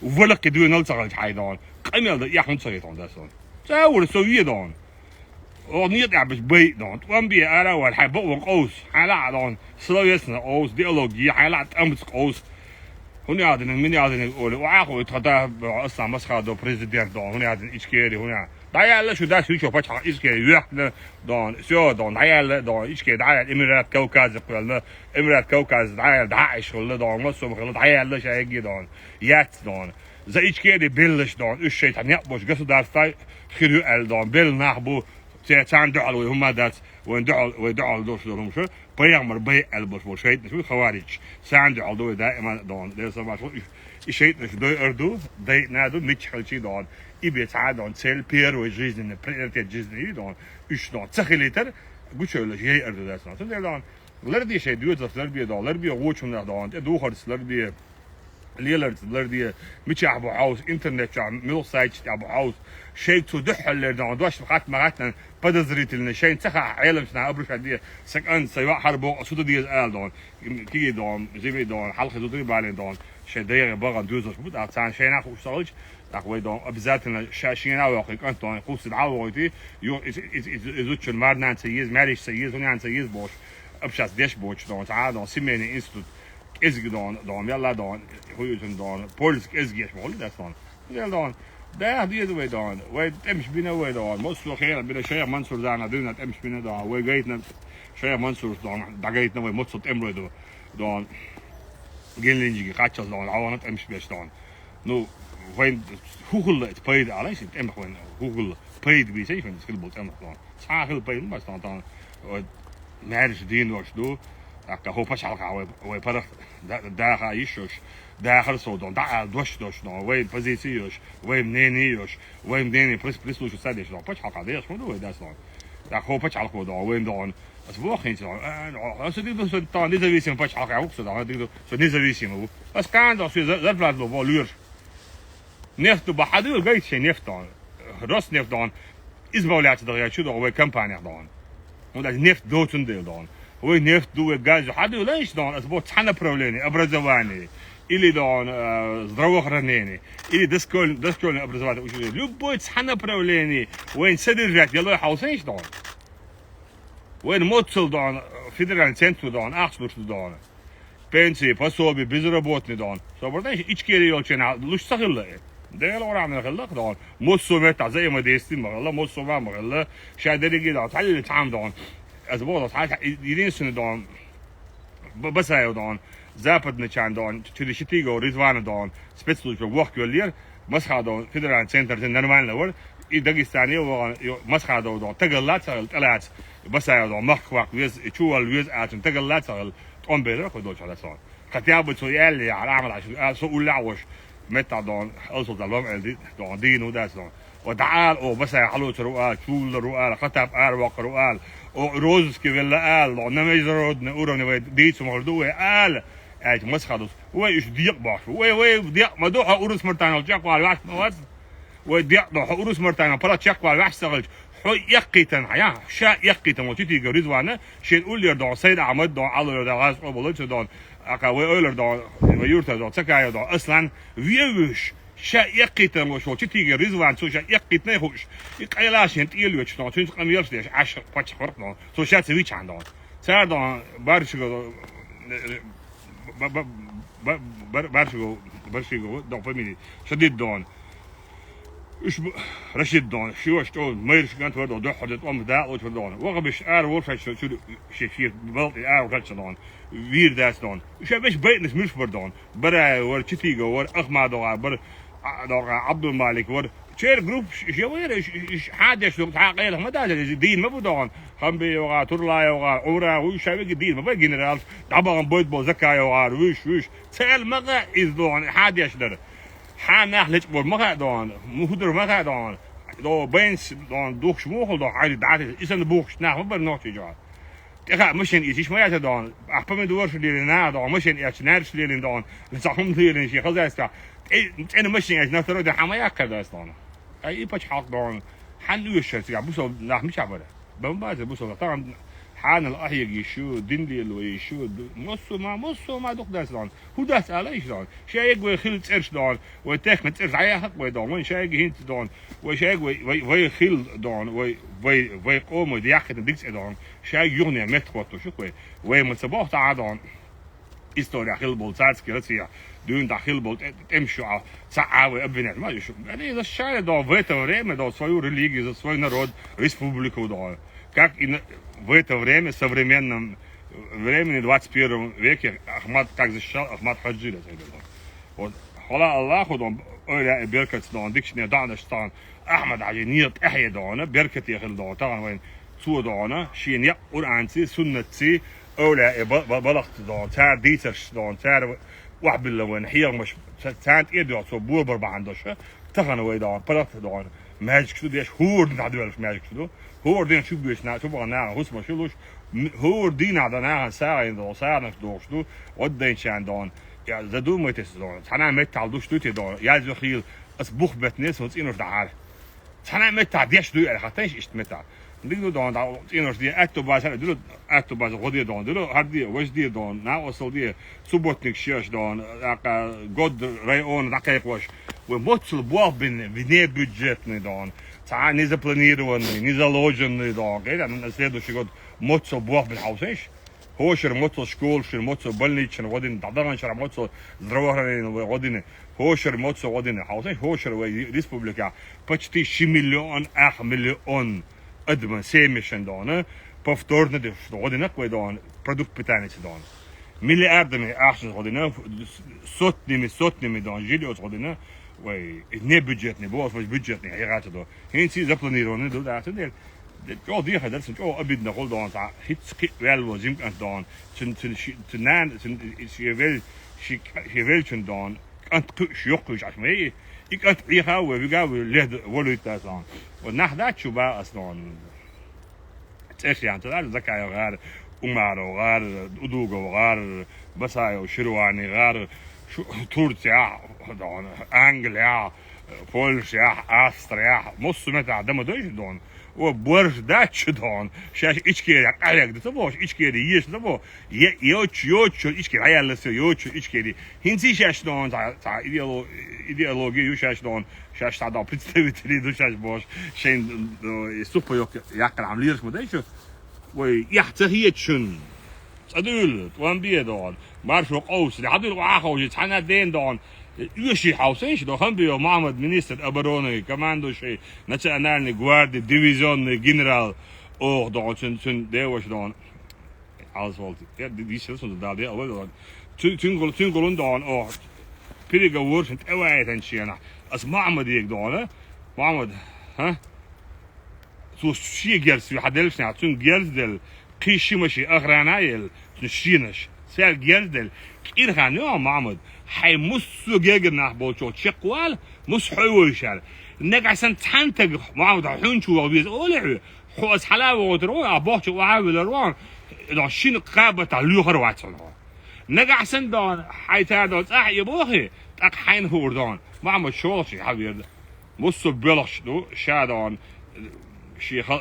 وفلك كدو نلصق حيدون قمل يا خن صيتون داسون تاول سويه دون ونيت عبش بي دون وان بي على والحب وقوس على دون سلويسنا اوس ديالوجي على امس قوس هنا عادن من عادن يقول وعاقو تخدا اصلا مسخادو بريزيدنت دون هنا عادن اشكيري هنا دايا شو داش شو باتش اشكيري يحنا دون شو دون دايا دون اشكيري دايا الامارات كوكاز قال امارات كوكاز دايا داعش ولا دون مسو مخل دايا شايجي دون يات دون زي اشكيري بيلش دون ايش شيء تاني بوش قصدار خيرو ال دون بيل نحبو تاعن دعوا هما دات ودعوا دوش دورهم شو بيعمر بيع البوش شيء شو خوارج ساند عضو دائما دون ده سبع شيء دو اردو داي نادو ميتشل شي دون يبي تعاد دون سيل بير وجيزن بريتي جيزن دون ايش دون تخليتر قوشل شيء اردو ده سنه دون لردي شيء ديوت لردي دون لردي ووچون دون دو خرس لردي ليلرز لردي ميتش ابو عاوز انترنت ميل سايت ابو عاوز شيء تدحل دون دوش فقط مغاتن بدزريت لنا شيء تخا عالم سنا ابرش دي سكن سيوا حربو سود دي ال دون كي دون زي دون حلقه دو بالين دون شيء داير باغ دوزوس بود اتان شيء ناخو سولج تقوي دون ابزاتنا شاشينا واقي كنت دون قوس دعوتي يو ازوتش المارنان سيز ماريش سيز ونان سيز بوش ابشاس ديش بوش دون تعال دون سيميني انستيتوت ازغ دون يلا دون هو دون بولسك ازغيش بقول ده دون يلا دون ده دي دوي دون وي تمش بينا وي دون مصلو خير بينا شيخ منصور زانا دينا تمش بينا دون وي جايتنا شيخ منصور دون دقيتنا وي مصط امرو دون جيلينجي قاتش دون عوانت تمش بيش دون نو وين هوغل بايد عليش تم وين هوغل بايد بي سي فين سكيل بوت ام دون ساخل بايد بس دون نارش دين واش دو اكا هو باش على وي برخ دا خايشوش داخل صودون دا دوش نو وي بوزيسيوش وي منينيوش وي منيني بريسلوش ساديش دون باش حق داش مو وي داس دون دا هو باش على دون وين دون as wo geen zo als dit dus dan niet zo een patch ook zo dan dit zo niet zo wissimo as kan dat zo dat blijft wel luur neft بحدو جاي شي نفط راس نفط دون is بولات daar شو هو كامباني دون ولا نفط دوتن دون هو نفط دو غاز حدو ليش دون as بو تحنا بروليني ابرزواني или دون здравоохранение или дискольное образование учили любое направление وين содержать يلا حوسيش دون وين موتسل دون فедеральный центр дон ахсбург дон пенсии пособие безработный дон собордаш ичкери ёлчена луч сахылы дел орамны хылык дон моссумет زي ما ديستي مغلا моссума مغلا شادريги дон تعال تعام دون азбола تعال единственный дон басаев дон западный чан дон чудищитиго Ризвана дон спецслужба вохкөлер масхадо федеральный центр нормально вор и дагестане масхадо дон тагалат талат басаев дон махвак вез чуал вез اتن тагалат تقوم بيدرك ودوش على صار كتابة سؤال على عمل عشان سؤال لعوش متى دون أوصل دلهم دون دين وداس دون وتعال أو بس يحلو رؤال شول رؤال خطب وق رؤال أو روز كيفلا آل دون نميز رود نورن وديت مهردوه آل أيش مسخدوس ويش ديق باش وي ديق مدوح أورس مرتين الجاك والواش مواد وديق دوح أورس مرتين برا تشاك والواش سغلج شو يقيتن حيا شا يقيتن وتيجي رضوانه شين أولير دون سيد أحمد دون على دون غاز أبولت دون أكاوي أولر دون ويورت دون سكايا دون أصلا ويوش شا يقيتن وشو تيجي رضوان سو شا يقيتن يخش يقيلاش انت يلوش دون تنش قم يرسلش 10 قش فرق دون سو شا تسويش عندون صار دون بارشو بارشو دون فاميلي شديد دون إيش رشيد دون شو أشتغل ميرش كانت ورد ودح حدث أم دا وش دون وقبش ورفع شو بلط ورفع دون وير داس دون إيش بيش بيتنس مش بردون برا ورشتيجا ور أخماد ور عبد المالك ور شير جروب شوير إيش حاجة شو تعاقيل ما داش دين ما بدون هم بيوغا ترلا يوغا أورا وش هاي دين ما بقى جنرال طبعا بيت بو زكاة يوغا وش سأل مغا إذ دون حاجة شدر حنا ليش بور ما دون مهدر ما دون دو بينس دون دوخش موخل دون عادي دعاتي إسان بوخش ناخ ما برنوش يجوا تخا مشين إيش ما يعتى دون أحبم دورش لينا دون مشين إيش نارش لين دون لصاحم لين شيء خلاص أستا أنا مشين إيش نفترض ده حماية كذا أصلاً أي بتش حق دون حنوش شيء بوسو لا مش عبارة بمبارز بوسو طبعا حان الأحيق يشو دندل ويشو مصو ما دوق داس دون هو داس على إيش دون شايق ويخيل ترش دون وتاخ مترش عيا حق ويدون وين شايق هنت دون وشايق ويخيل دون ويقوم ويأخذ ديكس دون شايق يغني متقوتو شو كوي وين متصبوح تعادون إستوريا خيل بولتات كرتيا دون داخل بولت تمشوا على ساعة وابنات ما يشوف يعني إذا الشارع ده فيتا وريم ده свою религию свой народ республику да как и в это время современном времени 21 веке Ахмад как защищал Ахмад Хаджи вот خلا الله خدهم أولى بركة دون ديكشني دانشتان أحمد عجينيت أحيا دونه بركة يخل دون طبعا وين سو دونه شين يقول عنسي سنتي أولى بلغت دون تار ديترش دون تار واحد بالله وين حير مش سانت إيدي عصو بوربر بعندوش تخنا وين دون بلغت دون ماجيك شو ديش هور نعدوش ماجيك شو هور دين شو بيش نا شو بقى نا هوس ما شلوش هور دين عدنا ساعة دون ساعة نفدوش دو ودين شان دون ja, ze doen met het zo. Tana met taal dus doet je dan. Ja, zo heel als boeg met nes wat in ons daar. Tana met taal die doe er gaat is met taal. Die doet dan in ons die etobaas doet etobaas god die dan. Doet had die was die dan. Nou als die subotnik shish dan. God rayon dat kijk was. We moeten boven binnen budget не dan. Tana не запланированы, не заложены dan. Kijk dan на следующий год moeten boven bij huis is. هوشر موتو شكول شر موتو بلنيتشن ودين دادان شر موتو здравоохранение ودين هوشر موتو ودين حوسين هوشر وي республика почти 6 миллион أدمن سيمشن دونه повторно ده ودين كوي دون продукт питания دون миллиардами أحسن ودين сотнями دون جيليوس ودين وي не бюджетный босс бюджетный هيغات دو هنسي запланированы до даты ja, die gaat dat zijn oh abid na hol dan sa hits wel was in kan dan ten nan je wil ten dan kan شيوخ als mee ik had hier houden we gaan led wolut dat dan en na dat je ba as dan het is ja dan dat kan je gaan Umar غار ودوغو غار بسايا وشرواني غار توركيا dan انجليا بولشيا استريا نص متى دم دوش دون وبورش داتش دون شاش إيشكيري عليك ده تبوش إيشكيري يش تبو يوتش إيشكيري عيالس يوتش إيشكيري هنسي شاش دون تا إيديولوجي يوشاش دون شاش تا دون بريتستيفيتري دو شاش بوش شين سوبر يوك ياكل عمليرش مدايشو ويحتهيتشن أدول وان بيه دون مارشو قوس اللي حدول وعاخو يتحنى دين دون يوشي حوسيش دو هم بيو محمد مينيستر أبروني كماندو شي ناتشنالني غواردي ديفيزيون جنرال أو دون تن ديوش دون alles valt ja die zelfs onder daar die al toen dan oh piriga woord het ewaait en China als Mohammed ik dan hè Mohammed hè zo شيء جالس في حدلش يعني toen جالس دل قيشي ماشي أغرانايل تنشينش سال جالس دل كير خانوا محمد حيمسوا جيجنا بولشو شقوال مس حويشال نك عشان تحنتج محمد حونشو وبيز أولع حوس حلاوة وتروح أبوش وعاول الروان إذا شين قابة علوه رواتنا نجا عشان دون حيتادو صح يبوخي تك حين هو دون محمد شوشي حبيبي مس بلش دو شادون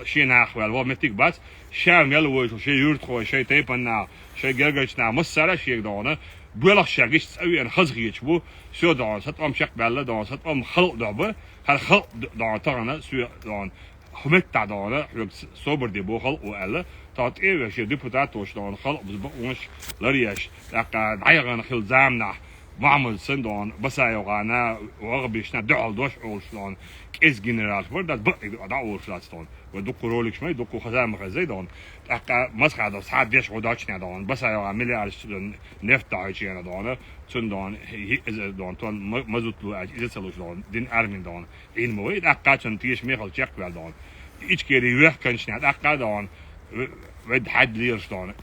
شي ناخوال ومتيك بس شام يلوش وشي يرتخو شي تيبنا شي جرجنا مسرة شي دونه بلغ شاقش تسوي أن خزغيش بو سو دون ستقوم شق بلا دون ستقوم خلق دابه هالخلق دون تانا سو دون حمت دونه صبر دي بو خلق وقال تات إيه شي ديبوتات وش دون خلق بس لريش لقى عيغان خل زامنا معمل سندون بس يوغانا وغبيشنا دعال دوش أولشلون كيس جنرال ورد بقى دا أولشلاتون ودوكو رولك شمي دوكو خزام خزيدون لقى مسخ هذا ساعات ديش غداشنا دون بس يوغا مليار نفط دايشينا دون سندون دون تون مزوتلو إذا سلوشلون دين أرمين دون إن موي لقى تنتيش ميخل تشيك دون إيش كيري يوح كنشنا لقى دون ود حد ليرشلون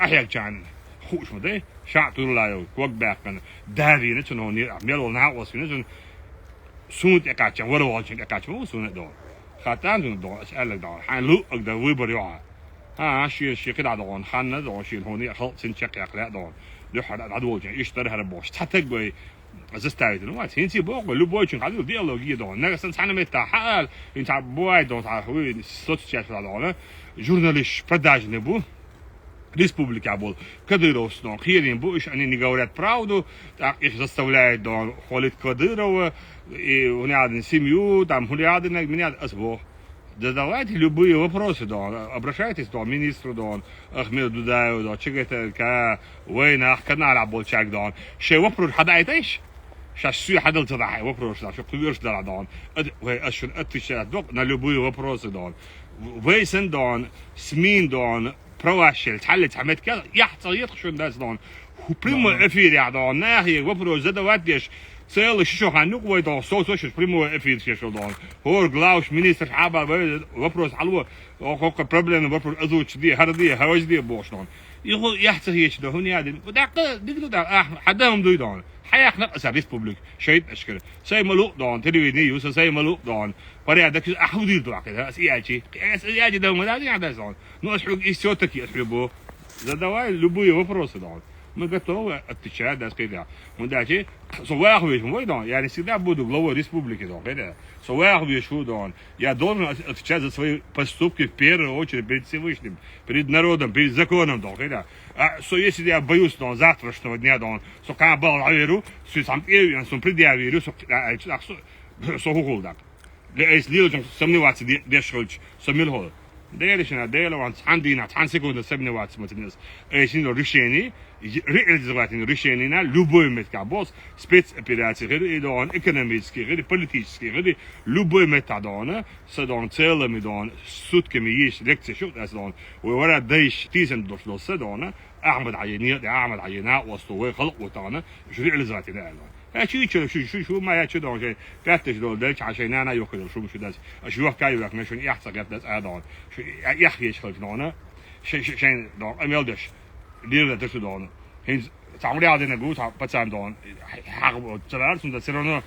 أحياك كان خوش مده شاء ترولايو كوك باكن داري نتون هوني ميلو ناوس نتون سونت اكاتش ورولش اكاتش مو سونت دون خاطان دون اسالك دون حان لو اقدر ويبريوا شي كده دون خان دون شي هوني خل سنشق يقلا دون لو حد عدو يشتري هذا بوش تاتق زستايد نو تنسي بوق لو بوچن قالو ديالوجي دون نغسن سنه متا حال انت بوي دون هو سوتشات دون جورناليست بداج نبو Республика был Кадыровский, херин будешь, они не говорят правду, так их заставляют дон холить Кадырова, и у меня один семью, там хулиады, меня осбо. Задавайте любые вопросы, дон, обращайтесь до министру, дон, Ахмеду Дудаеву, дон, чего-то, война, канал оболчак, дон, ще вопрос хадайтесь, сейчас все хадал туда, вопрос, что куверш дала, дон, ашун отвечает на любые вопросы, дон, вейсен, дон, смин, дон, برواشل تحلت عملت كذا يحصل يخشوا الناس دون وبريمو افير يا دون ناهي وبرو زاد واديش سيل شو خانوق ويدو سوش بريمو افير شو دون هو غلاوش مينستر حابا وبرو حلوه اوكو بروبلم وبرو ازوش دي هردي هواج دي بوش دون يقول يحصل هيك دون هني هذا ودق دق حدهم دوي دون حياك نقص ريسبوبليك شيء اشكال سي ملوك دون تلويني يوسف سي ملوك دون بري هذاك احودي دو كذا اسياجي اسياجي دون ما هذه هذا دون ну истётки любо задавай любые вопросы дон мы готовы отвечать да сказать мы дальше совахвиш мой дон я не всегда буду главой республики дон да совахвиш дон я должен отвечать за свои поступки в первую очередь перед Всевышним перед народом перед законом дон да если я боюсь дон завтрашнего дня дон so kan bal веру сам я сам предъявлю so хугулдак ليش ليش сомневаться дешёлч сомневал ديالشنا ديال وانت عندنا تحنسكون 7 وات متنس ايشين ريشيني ريل زواتين ريشينينا любой меткабос спецоперации غير دون экономический غير политический غير любой методон садон целыми дон сутками есть лекции شو دون وورا دايش تيزن دوشلو سدون احمد عينا وسطوي خلق وطانا ريل زواتين شو ما يا شو دون شيء تحتش دول دلش عشان انا ياكل شو مش داس شو حكايه لك مش يحصل داس ادون شو يحكي شغل دون شيء دون اميلدش دير ده شو دون هين تعملي هذا نقول بتسام دون حق تلال سند سيرنا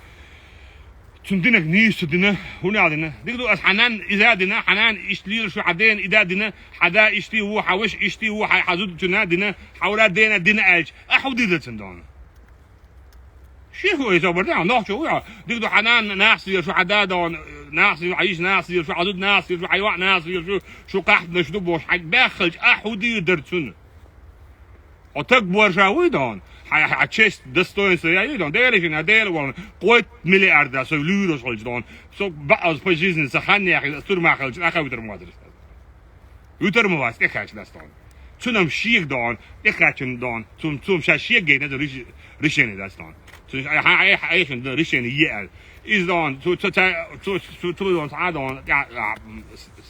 سندنك نيس سندنا هنا عندنا ديكدو اس حنان اذا دنا حنان اشتليل شو عدين اذا دنا حدا اشتي هو حوش اشتي هو حزود جنا دنا حولات دنا الج احودي ده سندون شيء هو يسوي ده نوع شو ديكدو حنان ناس شو عدا دون ناس يعيش ناس شو عدود ناس شو حيوان ناس شو قحط شو بوش حق داخل احودي درتون وتكبر شاوي دون حتشست دستوينس يا دون ديرشنا ديل وان قوت مليارد سو لورو شولج دون سو بعض بوزيشن سخاني يا اخي استور ما خلج اخا وتر مدرس وتر مواس اكاش دستون تنم شيك دون اكاچن دون توم شاشيك جينا ريشين دستون اي ريشين يال is دون تو دون دون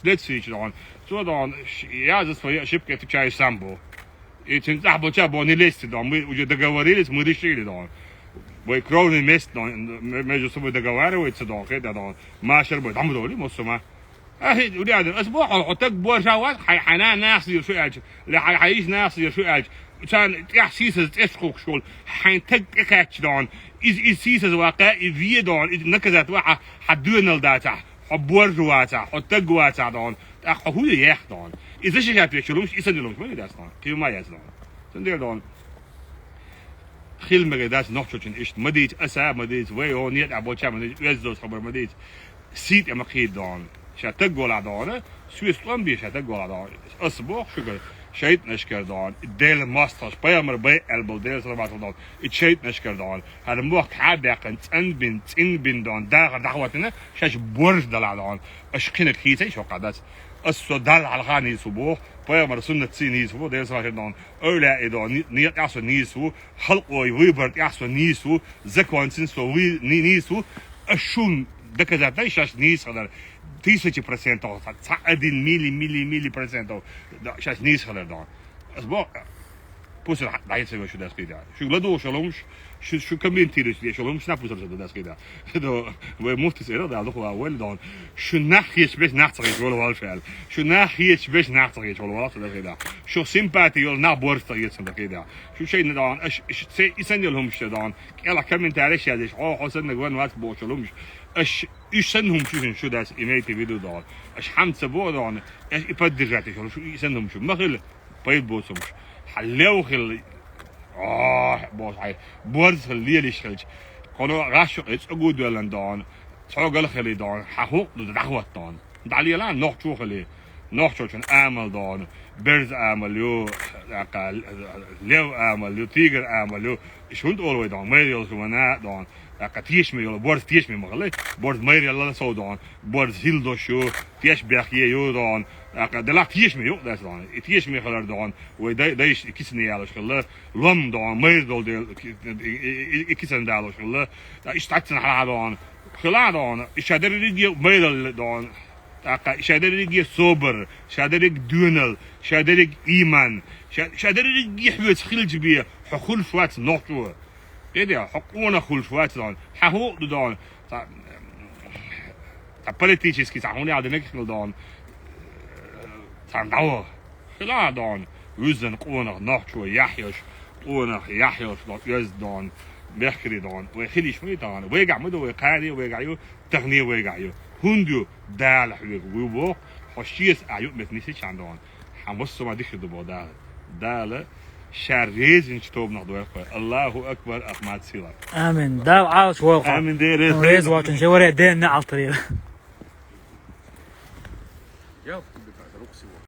سلتسيش دون تو دون يا زس شبكه تشاي самбо и тензахбо чабо не лезьте дон мы уже договорились мы решили дон вы кровный мест между собой договариваются дон это дон машер будет там доли мосома اهي ولاد اسبوع وتكبر شوات حنان ناس شو اج لا حيعيش ناس شو اج كان تحسيس تسخوك شغل حين تكاتش دون is سيسز واقع في دون نكزات واحد حدون داتا حبور جواتا وتجواتا دون هو يخ دون إذا شجعت بيشلومش يسندلومش ما يدرس دون كيف ما يدرس دون سندير دون خيل ما يدرس نحشوشن إيش مديت أسا مديت ويا نيت أبو شام مديت يزوج خبر مديت سيت أما خيد دون شتا گلادانه سویستان بی شتا گلادان اسبوع شکر شیط نشکردان دل ماستاش پیامر بی البل دل سر باتدان شیط نشکردان هر موقع حداقل تن بین دان دعوتنا شش برج دلادان اشقینک هیچی شو قدس السودال على غاني سبوع پیامر سنت سینی سبوع دل سر باتدان اولا ایدان نیت یاسو نیسو خلق ویبرد یاسو نیسو زکوانسین سو وی نیسو اشون دکزات شش نیس قدر 1000% تعدين ميلي برسنت شاش نيس خلال دان اسبوع بوس دايت سوي شو داس كده شو لدو شلومش شو كمين تيرش دي شلومش نفوس داس كده دو ومفتي سيرا دا دو اول دان شو ناخيش باش نحتريش ولا والفعل شو ناخيش باش نحتريش ولا والله داس كده شو سيمباتي ولا نابورت يتسمى كده شو شيء دان اش يسن لهم دان يلا كمين تعريش هذا حسن جوان وقت بو شلومش اش يسنهم شو داس ايميتي فيديو دان اش حمد سبو دان اش يبدرجاتي شو يسنهم شو ما خل بايد بوسمش حلو خل باش هاي بورز خليه ليش كانوا غاشوا اقود ولا دان تقول خلي دان حقوق دعوة دان دعلي لا نوع خلي نوع شو كان عمل دان برز عمل يو ليو عمل يو تيجر عمل يو شو انت أول دان ميريال شو أنا دان تيش ميريال بورز تيش ميريال بورز ميريال لا سو دان بورز هيلدو شو تيش بيحكي يو دان دلع تيش ميو داس دان تيش مي خلر دان ويدايش كيسني يالش خلا لم دان مير دول كيسن دالش خلا اشتعتن على دان خلا دان شادر ريجي مير دان شادر ريجي صبر شادر ريج دونل شادر ريج ايمان شادر ريج يحوس خلج بيه حقول شوات نقطه ايه حقونا خل شوات دان حقوق دان politici تعاوني على نكل دان تندعوه خلا دان وزن قونا نحشو يحيش قونا يحيش يزدان بيحكري دان ويخليش مي دان ويقع مدو ويقاري ويقعيو تغني ويقعيو هندو دال حويق ويبوق حشيس اعيو متنسي چندان حمص ما ديخ دو دال شريز انشتوب نقدو الله اكبر احمد سيلك امين داو عاوش ووقع امين ديريز ريز واتن شوري دين نعل طريق